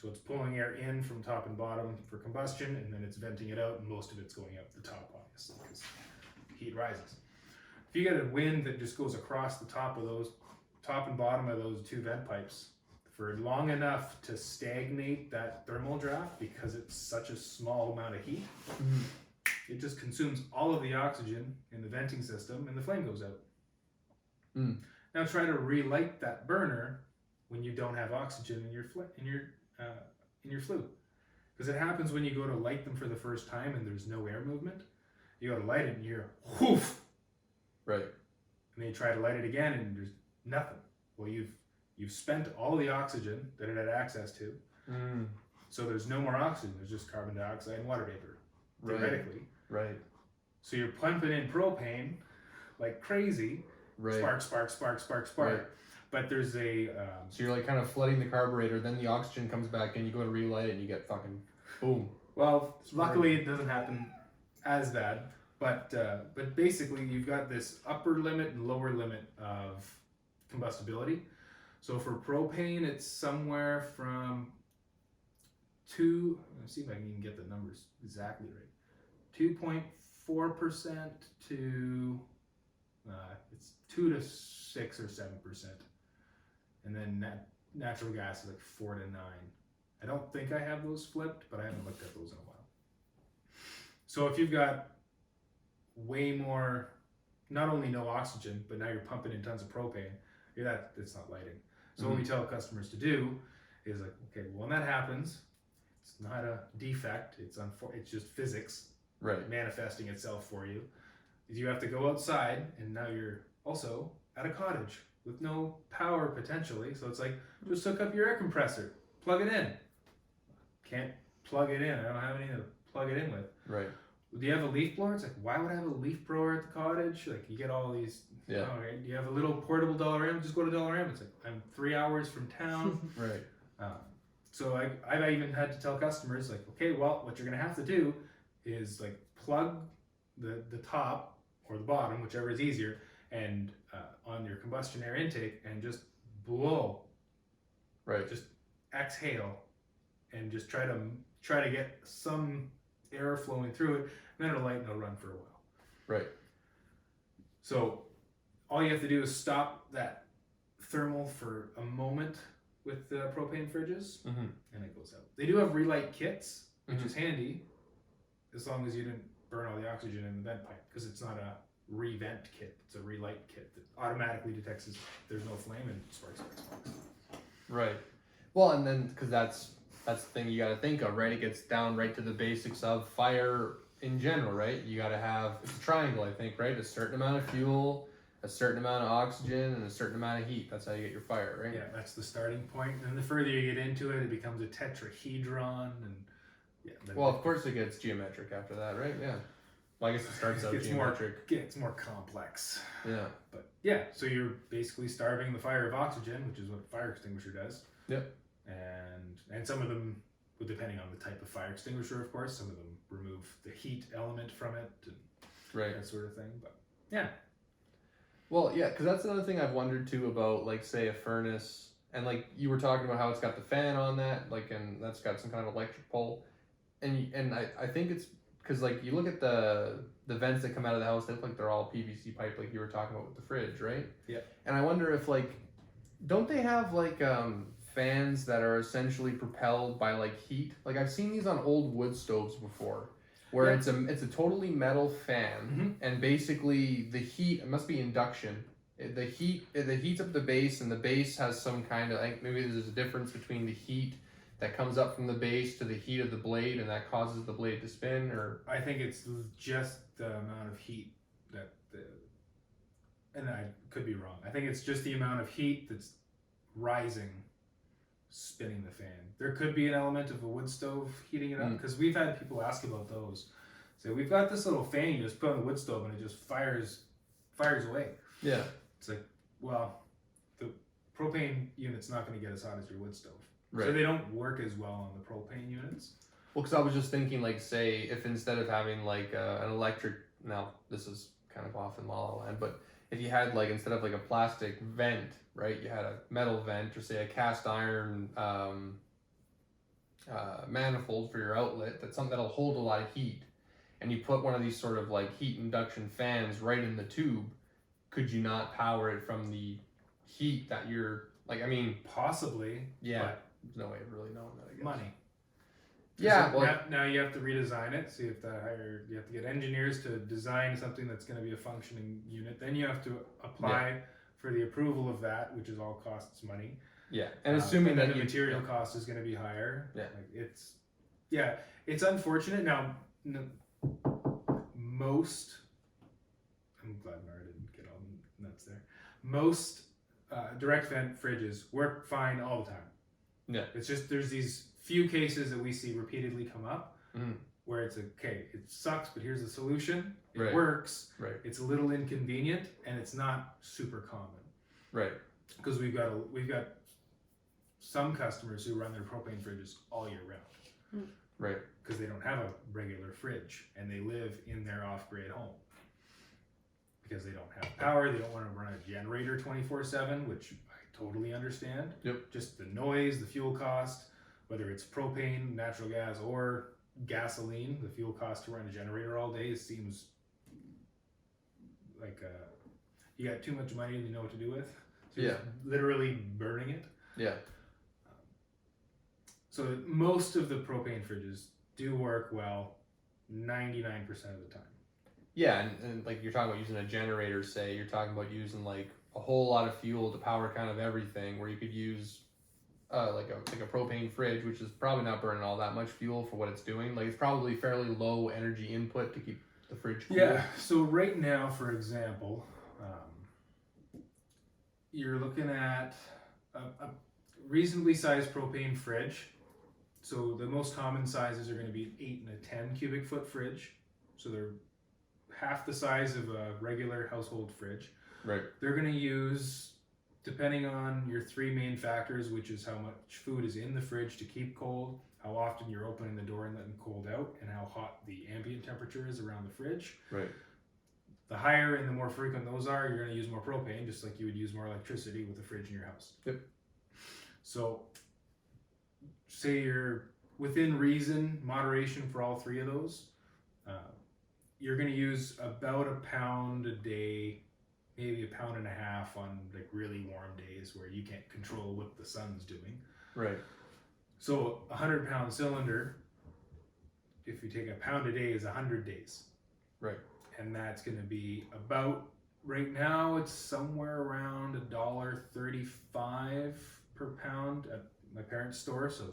So it's pulling air in from top and bottom for combustion, and then it's venting it out, and most of it's going out the top, obviously, because heat rises. If you get a wind that just goes across the top and bottom of those two vent pipes for long enough to stagnate that thermal draft, because it's such a small amount of heat, Mm-hmm. it just consumes all of the oxygen in the venting system, and the flame goes out. Mm. Now try to relight that burner when you don't have oxygen in your flue, because it happens when you go to light them for the first time and there's no air movement. You go to light it and you're whoof, Right. and then you try to light it again and there's nothing. Well, you've spent all the oxygen that it had access to, Mm. so there's no more oxygen. There's just carbon dioxide and water vapor, Right. theoretically. Right. So you're pumping in propane like crazy, Right. spark, spark, spark, spark, spark. Right. But there's a So you're like kind of flooding the carburetor, then the oxygen comes back and you go to relight it and you get fucking boom. well, luckily it doesn't happen as bad. But basically you've got this upper limit and lower limit of combustibility. So for propane, it's somewhere from let's see if I can even get the numbers exactly right. 2.4% to it's 2 to 6 or 7%, and then natural gas is like 4 to 9. I don't think I have those flipped, but I haven't looked at those in a while. So if you've got way more, not only no oxygen, but now you're pumping in tons of propane, it's not lighting. So what we tell customers to do is like, okay, well, when that happens, it's not a defect. It's just physics manifesting itself for you. You have to go outside, and now you're also at a cottage with no power potentially. So it's like, just hook up your air compressor, plug it in. Can't plug it in. I don't have anything to plug it in with. Right. Do you have a leaf blower? It's like, why would I have a leaf blower at the cottage? Like, you get all these. Yeah. All right. Do you have a little portable Dollarama? Just go to Dollarama. It's like, I'm 3 hours from town. Right. So I've even had to tell customers like, okay, well, what you're gonna have to do is like plug the top or the bottom, whichever is easier, and on your combustion air intake, and just blow. Right. Just exhale, and just try to get some air flowing through it, and then it'll light and it'll run for a while. Right. So all you have to do is stop that thermal for a moment with the propane fridges, and it goes out. They do have relight kits, which is handy, as long as you didn't burn all the oxygen in the vent pipe, because it's not a revent kit, it's a relight kit that automatically detects there's no flame and sparks. Right. Well, and then because that's the thing you got to think of, right? It gets down right to the basics of fire in general, right? You got to have, it's a triangle, I think, right? A certain amount of fuel, a certain amount of oxygen, and a certain amount of heat. That's how you get your fire, right? Yeah, that's the starting point. And the further you get into it, it becomes a tetrahedron, and Well, of course it gets geometric after that, right? Yeah. Well, I guess it starts out geometric. It's more complex. Yeah. But yeah, so you're basically starving the fire of oxygen, which is what a fire extinguisher does. Yep. And some of them, well, depending on the type of fire extinguisher, of course, some of them remove the heat element from it, and that sort of thing. But yeah. Well, yeah, because that's another thing I've wondered too about, like, say, a furnace, and like you were talking about how it's got the fan on that, like, and that's got some kind of electric pole, and I think it's because, like, you look at the vents that come out of the house, they look like they're all PVC pipe, like you were talking about with the fridge, right? Yeah. And I wonder if, like, don't they have like fans that are essentially propelled by like heat? Like, I've seen these on old wood stoves before, where it's a totally metal fan, and basically the heat, it must be induction. The heats up the base, and the base has some kind of, like, maybe there's a difference between the heat that comes up from the base to the heat of the blade, and that causes the blade to spin, or I think it's just the amount of heat and I could be wrong. I think it's just the amount of heat that's rising, spinning the fan. There could be an element of a wood stove heating it up, because we've had people ask about those. So we've got this little fan you just put on the wood stove, and it just fires away. Yeah. It's like, well, the propane unit's not going to get as hot as your wood stove. Right. So they don't work as well on the propane units. Well, because I was just thinking, like, say, if instead of having like an electric, now this is kind of off in La La Land, but if you had, like, instead of like a plastic vent, right, you had a metal vent, or say a cast iron manifold for your outlet, that's something that'll hold a lot of heat, and you put one of these sort of like heat induction fans right in the tube, could you not power it from the heat that you're, like, I mean, possibly. Yeah. But there's no way of really knowing that, I guess. money. Yeah. So Well, now you have to redesign it. So you have to you have to get engineers to design something that's going to be a functioning unit. Then you have to apply for the approval of that, which is all costs money. yeah. And assuming that the material cost is going to be higher. Yeah. Like, it's unfortunate. Now, most, I'm glad Mara didn't get all nuts there. Most direct vent fridges work fine all the time. Yeah. It's just there's these few cases that we see repeatedly come up where it's okay, it sucks, but here's the solution. It works. Right. It's a little inconvenient, and it's not super common. Right. Because we've got some customers who run their propane fridges all year round. Right. Because they don't have a regular fridge, and they live in their off-grid home. Because they don't have power, they don't want to run a generator 24/7, which I totally understand. Yep. Just the noise, the fuel cost, whether it's propane, natural gas, or gasoline, the fuel cost to run a generator all day seems like you got too much money and you know what to do with. So you're literally burning it. Yeah. So most of the propane fridges do work well 99% of the time. Yeah, and like you're talking about using a generator, say, you're talking about using like a whole lot of fuel to power kind of everything, where you could use like a propane fridge, which is probably not burning all that much fuel for what it's doing. Like it's probably fairly low energy input to keep the fridge cool. Yeah, so right now, for example, you're looking at a reasonably sized propane fridge. So the most common sizes are going to be an 8 and a 10 cubic foot fridge. So they're half the size of a regular household fridge. Right. They're going to use, depending on your three main factors, which is how much food is in the fridge to keep cold, how often you're opening the door and letting cold out, and how hot the ambient temperature is around the fridge. Right. The higher and the more frequent those are, you're going to use more propane, just like you would use more electricity with a fridge in your house. Yep. So, say you're within reason, moderation for all three of those, you're going to use about a pound a day, maybe a pound and a half on like really warm days where you can't control what the sun's doing. Right. So 100-pound cylinder, if you take a pound a day, is 100 days. Right. And that's going to be about, right now it's somewhere around $1.35 per pound at my parents' store. So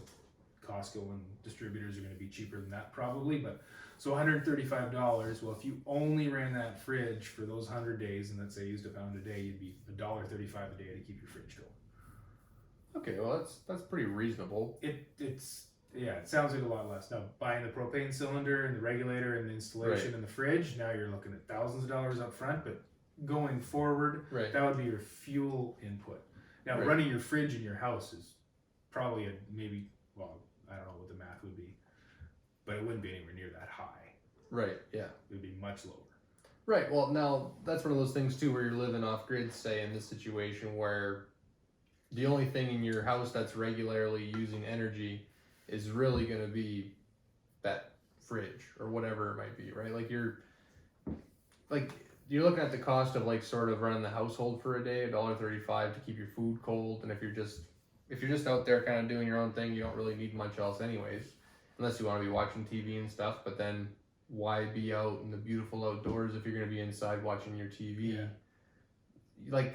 Costco and distributors are going to be cheaper than that probably, but so $135. Well, if you only ran that fridge for those 100 days, and let's say you used a pound a day, you'd be $1.35 a day to keep your fridge cold. Okay, well that's pretty reasonable. It sounds like a lot less. Now, buying the propane cylinder and the regulator and the installation Right. in the fridge, now you're looking at thousands of dollars up front, but going forward, Right. that would be your fuel input. Now, Right. running your fridge in your house is probably I don't know what the math would be, but it wouldn't be anywhere near that high. Right. Yeah. It would be much lower. Right. Well, now that's one of those things too, where you're living off grid. Say in this situation where the only thing in your house that's regularly using energy is really going to be that fridge or whatever it might be, right? Like you're looking at the cost of like sort of running the household for a day, $1.35 to keep your food cold, and if you're just out there kind of doing your own thing, you don't really need much else anyways, unless you want to be watching TV and stuff. But then why be out in the beautiful outdoors if you're going to be inside watching your TV? Yeah.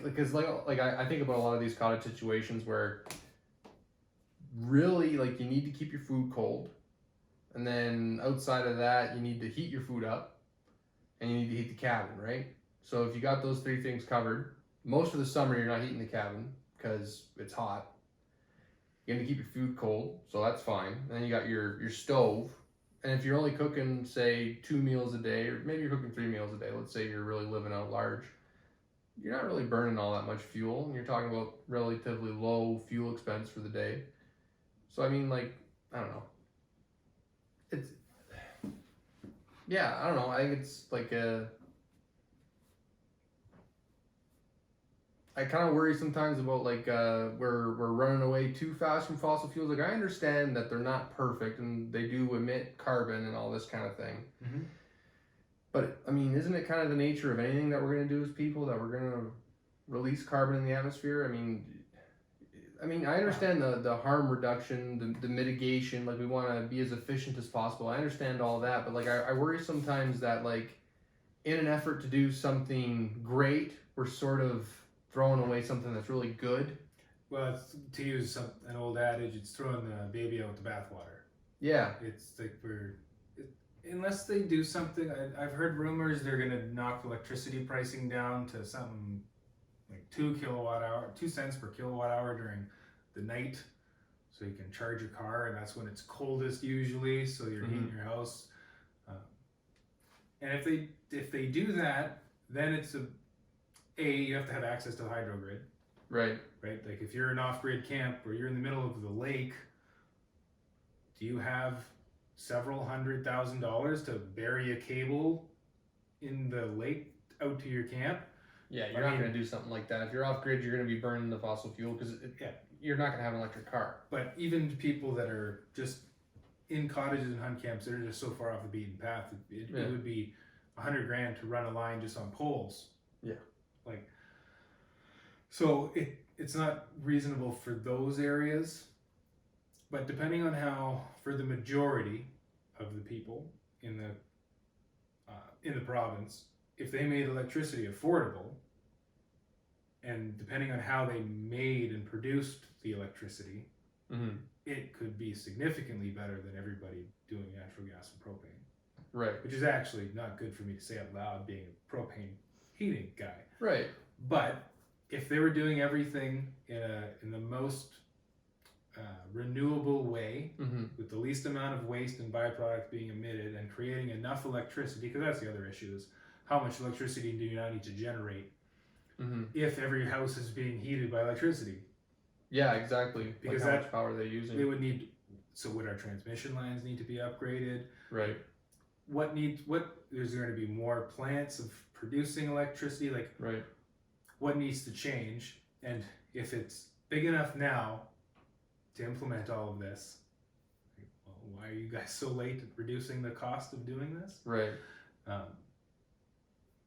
Because I think about a lot of these cottage situations where really like you need to keep your food cold, and then outside of that you need to heat your food up, and you need to heat the cabin, right? So if you got those three things covered, most of the summer you're not heating the cabin because it's hot. You have to keep your food cold, so that's fine. And then you got your stove, and if you're only cooking say 2 meals a day, or maybe you're cooking 3 meals a day, let's say you're really living out large, you're not really burning all that much fuel, and you're talking about relatively low fuel expense for the day. So I mean, like, I don't know. I don't know. I think it's like I kind of worry sometimes about like we're running away too fast from fossil fuels. Like I understand that they're not perfect and they do emit carbon and all this kind of thing. Mm-hmm. But I mean, isn't it kind of the nature of anything that we're going to do as people that we're going to release carbon in the atmosphere? I mean, I understand the harm reduction, the mitigation. Like we want to be as efficient as possible. I understand all that, but like I worry sometimes that like in an effort to do something great, we're sort of throwing away something that's really good. Well, to use an old adage, it's throwing the baby out with the bathwater. Yeah. It's like unless they do something, I've heard rumors they're going to knock electricity pricing down to something like 2 cents per kilowatt hour during the night, so you can charge your car, and that's when it's coldest usually, so you're heating your house. And if they do that, then it's you have to have access to the hydro grid. Right. Right? Like if you're an off-grid camp or you're in the middle of the lake, do you have several $100,000 to bury a cable in the lake out to your camp? Yeah, you're not going to do something like that. If you're off grid, you're going to be burning the fossil fuel because you're not going to have an electric car. But even people that are just in cottages and hunt camps, they're just so far off the beaten path. It would be $100,000 to run a line just on poles. Yeah. So it's not reasonable for those areas. But depending on how, for the majority of the people in the province, if they made electricity affordable, and depending on how they made and produced the electricity, Mm-hmm. it could be significantly better than everybody doing natural gas and propane. Right. Which is actually not good for me to say out loud, being a propane heating guy. Right. But if they were doing everything in the most renewable way, Mm-hmm. with the least amount of waste and byproducts being emitted, and creating enough electricity, because that's the other issue, is how much electricity do you now need to generate Mm-hmm. if every house is being heated by electricity? Yeah, exactly. Because like how much power are they using? They would need. So would our transmission lines need to be upgraded? Right. There's going to be more plants of producing electricity, like Right. what needs to change, and if it's big enough now to implement all of this, well, why are you guys so late at reducing the cost of doing this? Right.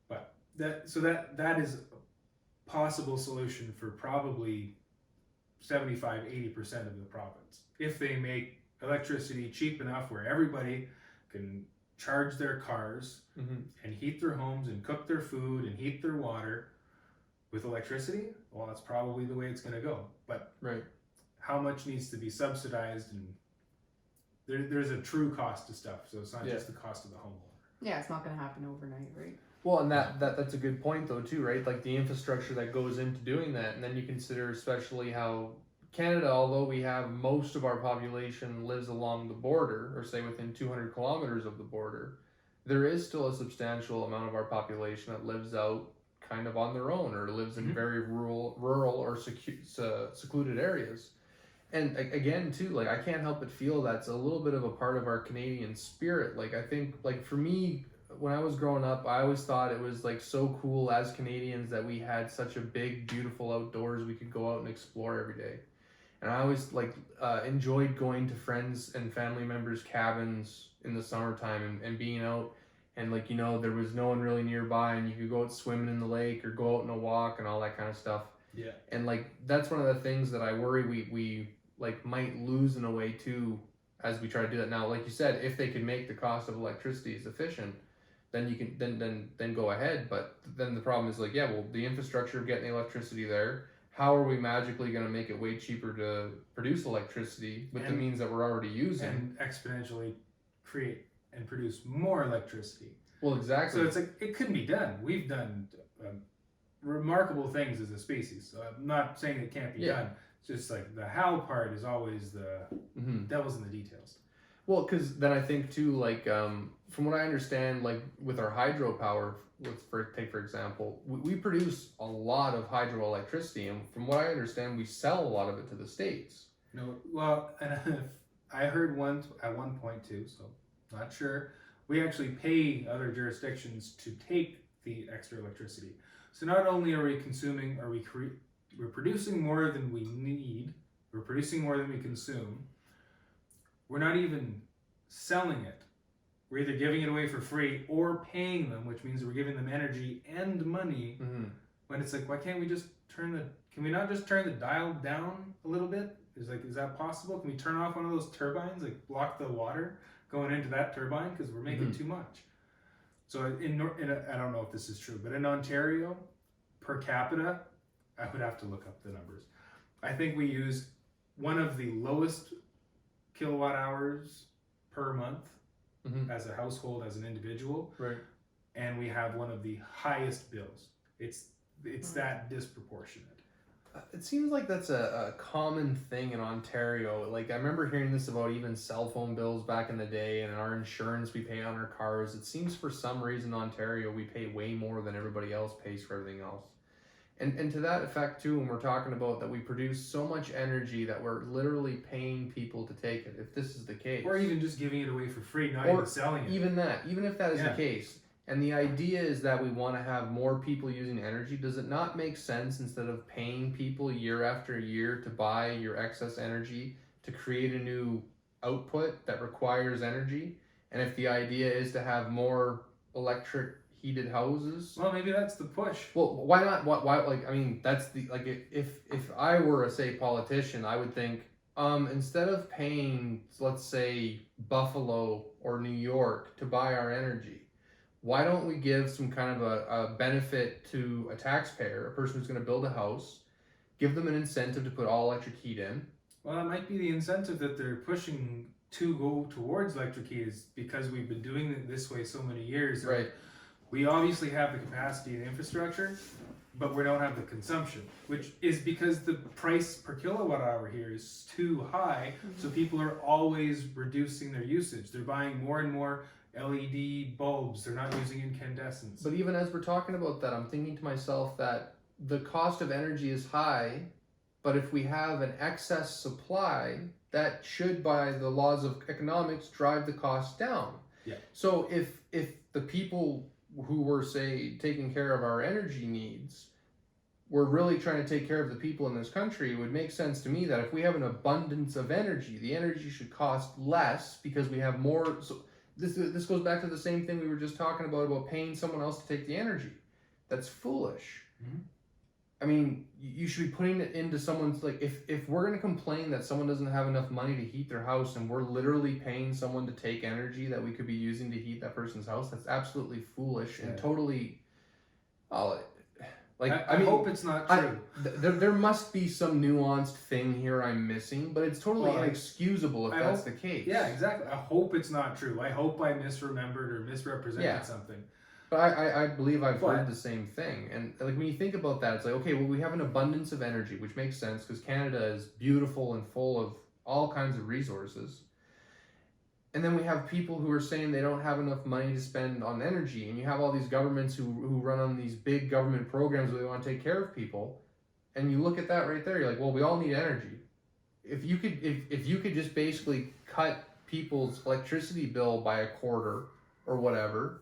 But that is a possible solution for probably 75-80% of the province, if they make electricity cheap enough where everybody can charge their cars Mm-hmm. and heat their homes and cook their food and heat their water with electricity. Well, that's probably the way it's going to go. But Right. how much needs to be subsidized, and there's a true cost to stuff, so it's not just the cost of the homeowner. Yeah, it's not going to happen overnight, right? Well, and that's a good point though too, right? Like the infrastructure that goes into doing that, and then you consider especially how Canada, although we have most of our population lives along the border, or say within 200 kilometers of the border, there is still a substantial amount of our population that lives out kind of on their own, or lives in Mhm. very rural or secluded areas. And again too, like I can't help but feel that's a little bit of a part of our Canadian spirit. Like I think, like for me, when I was growing up, I always thought it was like so cool as Canadians that we had such a big, beautiful outdoors we could go out and explore every day. And I always enjoyed going to friends and family members' cabins in the summertime and being out, and there was no one really nearby, and you could go out swimming in the lake or go out on a walk and all that kind of stuff. Yeah. And that's one of the things that I worry we might lose in a way too, as we try to do that now. Like you said, if they can make the cost of electricity as efficient, then you can then go ahead. But then the problem is the infrastructure of getting the electricity there. How are we magically going to make it way cheaper to produce electricity with the means that we're already using? And exponentially create and produce more electricity. Well, exactly. So it's like, it could be done. We've done remarkable things as a species. So I'm not saying it can't be done. It's just like the how part is always the devil's in the details. Well, because then I think too, from what I understand, with our hydropower, for example, we produce a lot of hydroelectricity, and from what I understand, we sell a lot of it to the States. No, well, and I heard at one point too, so not sure. We actually pay other jurisdictions to take the extra electricity. So not only are we consuming, we're producing more than we need, we're producing more than we consume. We're not even selling it. We're either giving it away for free or paying them, which means we're giving them energy and money. Mm-hmm. When it's like, why can't we just can we not just turn the dial down a little bit? Is that possible? Can we turn off one of those turbines, block the water going into that turbine, because we're making too much? So I don't know if this is true, but in Ontario, per capita, I would have to look up the numbers. I think we use one of the lowest kilowatt hours per month as a household, as an individual, right? And we have one of the highest bills. It's that disproportionate. It seems like that's a common thing in Ontario. I remember hearing this about even cell phone bills back in the day, and our insurance we pay on our cars. It seems for some reason in Ontario we pay way more than everybody else pays for everything else. And to that effect too, when we're talking about that we produce so much energy that we're literally paying people to take it, if this is the case. Or even just giving it away for free, not even selling it. Even if that is the case. And the idea is that we want to have more people using energy. Does it not make sense, instead of paying people year after year to buy your excess energy, to create a new output that requires energy? And if the idea is to have more electric heated houses, well, maybe that's the push. Well, why not? Why? That's the if I were a politician, I would think instead of paying, let's say, Buffalo or New York to buy our energy, why don't we give some kind of a benefit to a taxpayer, a person who's going to build a house, give them an incentive to put all electric heat in? Well, that might be the incentive that they're pushing to go towards electric heat, is because we've been doing it this way so many years. Right. We obviously have the capacity and infrastructure, but we don't have the consumption, which is because the price per kilowatt hour here is too high. So people are always reducing their usage. They're buying more and more LED bulbs. They're not using incandescents. But even as we're talking about that, I'm thinking to myself that the cost of energy is high, but if we have an excess supply, that should, by the laws of economics, drive the cost down. Yeah. So if the people who were, say, taking care of our energy needs were really trying to take care of the people in this country, it would make sense to me that if we have an abundance of energy, the energy should cost less because we have more. So this goes back to the same thing we were just talking about paying someone else to take the energy. That's foolish. Mm-hmm. I mean, you should be putting it into someone's, like, if we're going to complain that someone doesn't have enough money to heat their house and we're literally paying someone to take energy that we could be using to heat that person's house, that's absolutely foolish and totally, I mean, hope it's not true. There must be some nuanced thing here I'm missing, but it's totally inexcusable if that's the case. Yeah, exactly. I hope it's not true. I hope I misremembered or misrepresented something. But I believe I've heard the same thing. And like when you think about that, it's like, okay, well, we have an abundance of energy, which makes sense because Canada is beautiful and full of all kinds of resources. And then we have people who are saying they don't have enough money to spend on energy. And you have all these governments who run on these big government programs where they want to take care of people. And you look at that right there, you're like, well, we all need energy. If you could just basically cut people's electricity bill by a quarter or whatever,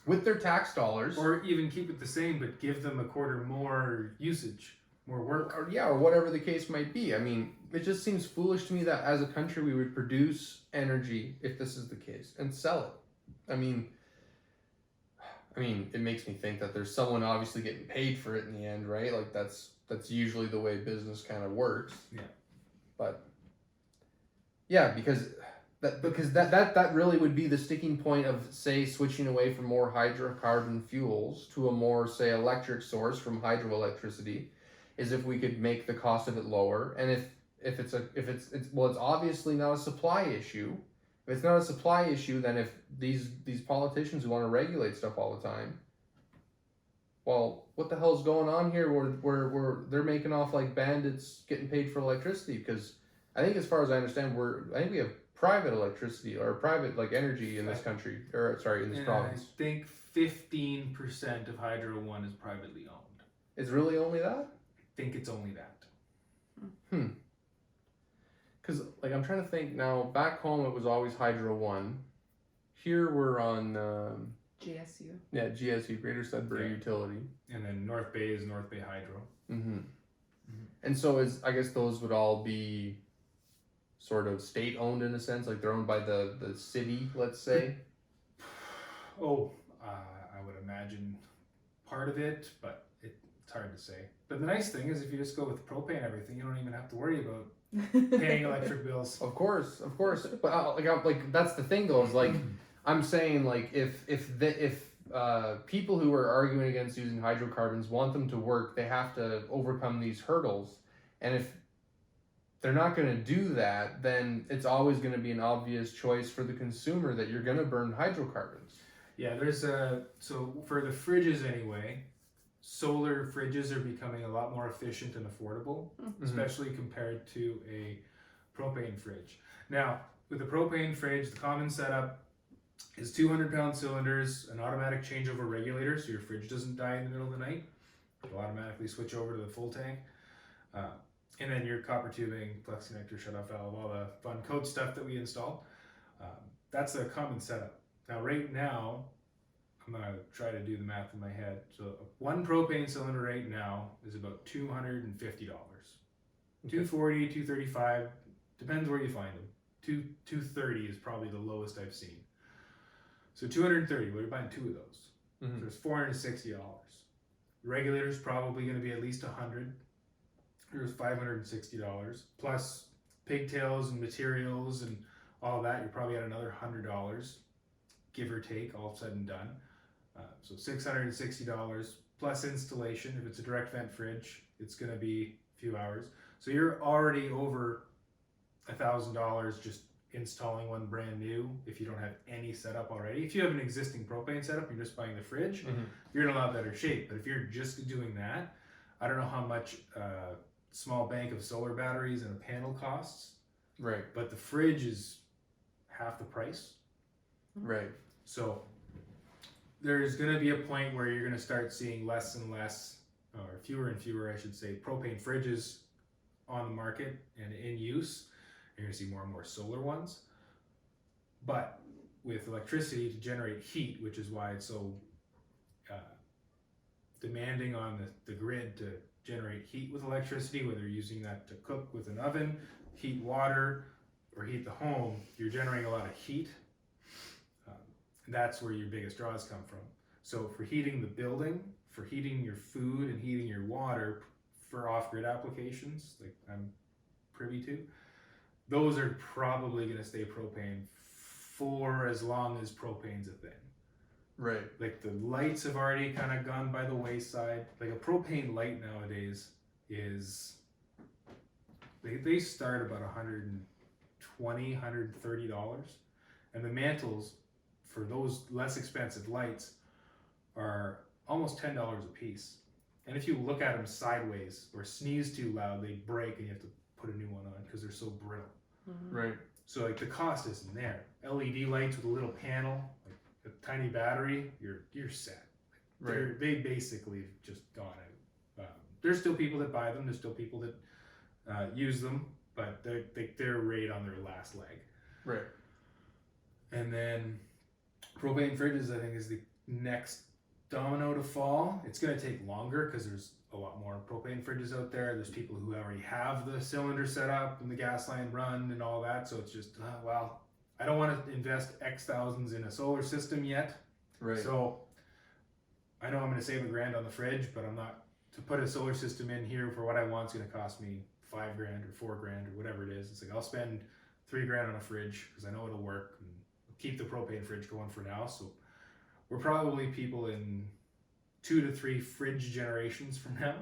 with their tax dollars, or even keep it the same but give them a quarter more usage, more work, or whatever the case might be. I mean, it just seems foolish to me that as a country we would produce energy, if this is the case, and sell it. I mean it makes me think that there's someone obviously getting paid for it in the end, right? Like that's usually the way business kind of works. But because that really would be the sticking point of, say, switching away from more hydrocarbon fuels to a more, say, electric source from hydroelectricity, is if we could make the cost of it lower. And if it's obviously not a supply issue. If it's not a supply issue, then if these politicians who want to regulate stuff all the time, well, what the hell's going on here where they're making off like bandits getting paid for electricity? Because I think, as far as I understand, I think we have private electricity or private energy in this country, or sorry, in this province. I think 15% of Hydro One is privately owned. It's really only that? I think it's only that. Because I'm trying to think now. Back home, it was always Hydro One. Here we're on GSU. Yeah, GSU, Greater Sudbury Utility. And then North Bay is North Bay Hydro. And so I guess those would all be sort of state owned in a sense, like they're owned by the city, let's say. I would imagine part of it, but it's hard to say. But the nice thing is, if you just go with propane and everything, you don't even have to worry about paying electric bills. Of course. But that's the thing though, is like I'm saying, like if people who are arguing against using hydrocarbons want them to work, they have to overcome these hurdles, and if they're not going to do that, then it's always going to be an obvious choice for the consumer that you're going to burn hydrocarbons. Yeah, so for the fridges anyway, solar fridges are becoming a lot more efficient and affordable, especially compared to a propane fridge. Now, with a propane fridge, the common setup is 200-pound cylinders, an automatic changeover regulator, so your fridge doesn't die in the middle of the night. It'll automatically switch over to the full tank. And then your copper tubing, flex connector, shutoff valve, all the fun code stuff that we install. That's a common setup. Now, right now, I'm going to try to do the math in my head. So one propane cylinder right now is about $250. $240, $235, depends where you find them. $230 is probably the lowest I've seen. So $230, well, you're buying two of those. So it's $460. The regulator's probably going to be at least $100. There's $560 plus pigtails and materials and all that, you're probably at another $100, give or take, all said and done. So $660 plus installation. If it's a direct vent fridge, it's going to be a few hours. So you're already over $1,000 just installing one brand new if you don't have any setup already. If you have an existing propane setup, you're just buying the fridge, you're in a lot better shape. But if you're just doing that, I don't know how much a small bank of solar batteries and a panel costs. Right. But the fridge is half the price. Right. So there's going to be a point where you're going to start seeing less and less, or fewer and fewer, I should say, propane fridges on the market and in use. You're going to see more and more solar ones. But with electricity to generate heat, which is why it's so demanding on the grid to generate heat with electricity, whether you're using that to cook with an oven, heat water, or heat the home, you're generating a lot of heat. That's where your biggest draws come from. So for heating the building, for heating your food and heating your water for off-grid applications, like I'm privy to, those are probably going to stay propane for as long as propane's a thing. Right. Like the lights have already kind of gone by the wayside. Like a propane light nowadays is, they start about $120, $130. And the mantles for those less expensive lights are almost $10 a piece. And if you look at them sideways or sneeze too loud, they break and you have to put a new one on because they're so brittle. Right. So like the cost isn't there. LED lights with a little panel, like a tiny battery, you're set. Right. They basically just gone out. There's still people that buy them. There's still people that use them, but they're right on their last leg. Right. And then propane fridges, I think, is the next domino to fall. It's going to take longer because there's a lot more propane fridges out there. There's people who already have the cylinder set up and the gas line run and all that. So it's just, well, I don't want to invest X thousands in a solar system yet. Right. So I know I'm going to save $1,000 on the fridge, but I'm not, to put a solar system in here for what I want is going to cost me $5,000 or $4,000 or whatever it is. It's like I'll spend $3,000 on a fridge because I know it'll work and keep the propane fridge going for now. So we're probably people in 2 to 3 fridge generations from now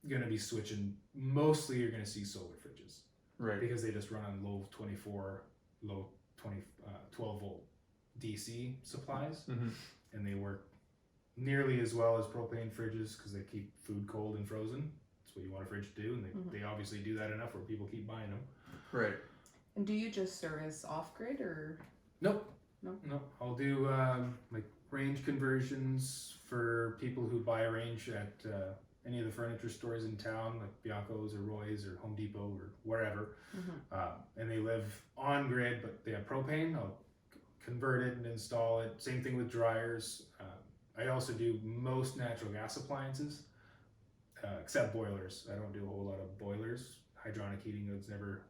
going to be switching. Mostly you're going to see solar fridges. Right. Because they just run on low 12 volt DC supplies, and they work nearly as well as propane fridges because they keep food cold and frozen. That's what you want a fridge to do, and they obviously do that enough where people keep buying them. Right. And do you just service off-grid or? Nope. No. I'll do like range conversions for people who buy a range at any of the furniture stores in town, like Bianco's or Roy's or Home Depot or wherever, and they live on grid, but they have propane. I'll convert it and install it. Same thing with dryers. I also do most natural gas appliances, except boilers. I don't do a whole lot of boilers. Hydronic heating was never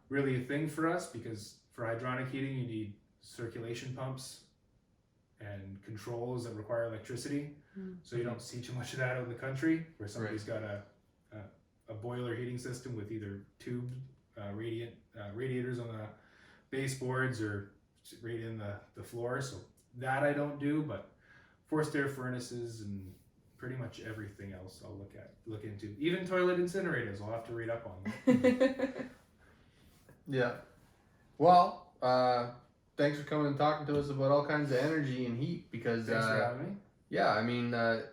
really a thing for us because for hydronic heating you need circulation pumps and controls that require electricity. So you don't see too much of that out in the country where somebody's got a boiler heating system with either tube radiators on the baseboards or right in the floor. So that I don't do, but forced air furnaces and pretty much everything else I'll look into. Even toilet incinerators I'll have to read up on. Yeah. Well, thanks for coming and talking to us about all kinds of energy and heat because Thanks for having me. yeah, I mean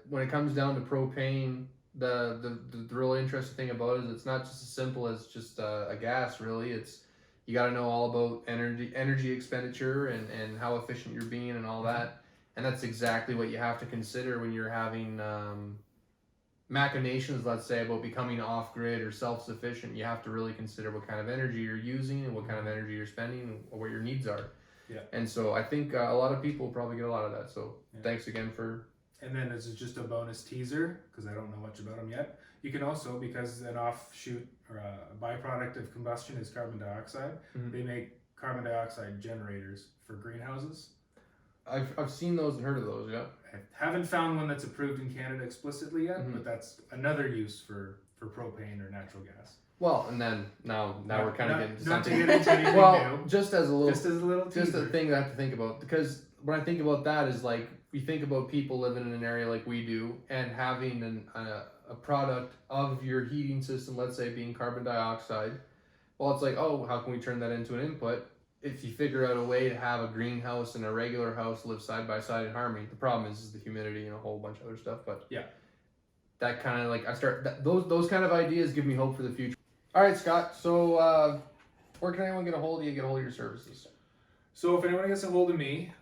when it comes down to propane, the real interesting thing about it is it's not just as simple as just a gas. Really, it's you got to know all about energy expenditure and how efficient you're being and all that, and that's exactly what you have to consider when you're having machinations, let's say, about becoming off-grid or self-sufficient. You have to really consider what kind of energy you're using and what kind of energy you're spending and what your needs are. Yeah. And so I think a lot of people probably get a lot of that. So thanks again for... And then as just a bonus teaser, because I don't know much about them yet, you can also, because an offshoot or a byproduct of combustion is carbon dioxide, they make carbon dioxide generators for greenhouses. I've seen those and heard of those, yeah. I haven't found one that's approved in Canada explicitly yet, but that's another use for propane or natural gas. Well, and then now we're kind of getting to not to something. get into anything Well, new. just as a little Just a thing that I have to think about, because when I think about that is like we think about people living in an area like we do and having a product of your heating system, let's say being carbon dioxide. Well, it's like, oh, how can we turn that into an input? If you figure out a way to have a greenhouse and a regular house live side by side in harmony, the problem is the humidity and a whole bunch of other stuff. But yeah, that kind of like those kind of ideas give me hope for the future. All right, Scott. So where can anyone get a hold of you? Get a hold of your services. So if anyone gets a hold of me,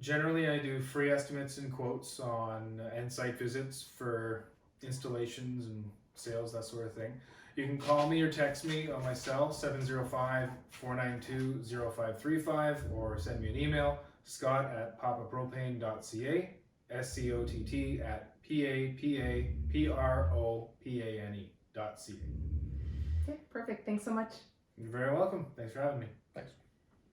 generally I do free estimates and quotes on and site visits for installations and sales, that sort of thing. You can call me or text me on my cell, 705-492-0535, or send me an email, scott@papapropane.ca, scott@papapropane.ca. Okay, perfect. Thanks so much. You're very welcome. Thanks for having me. Thanks.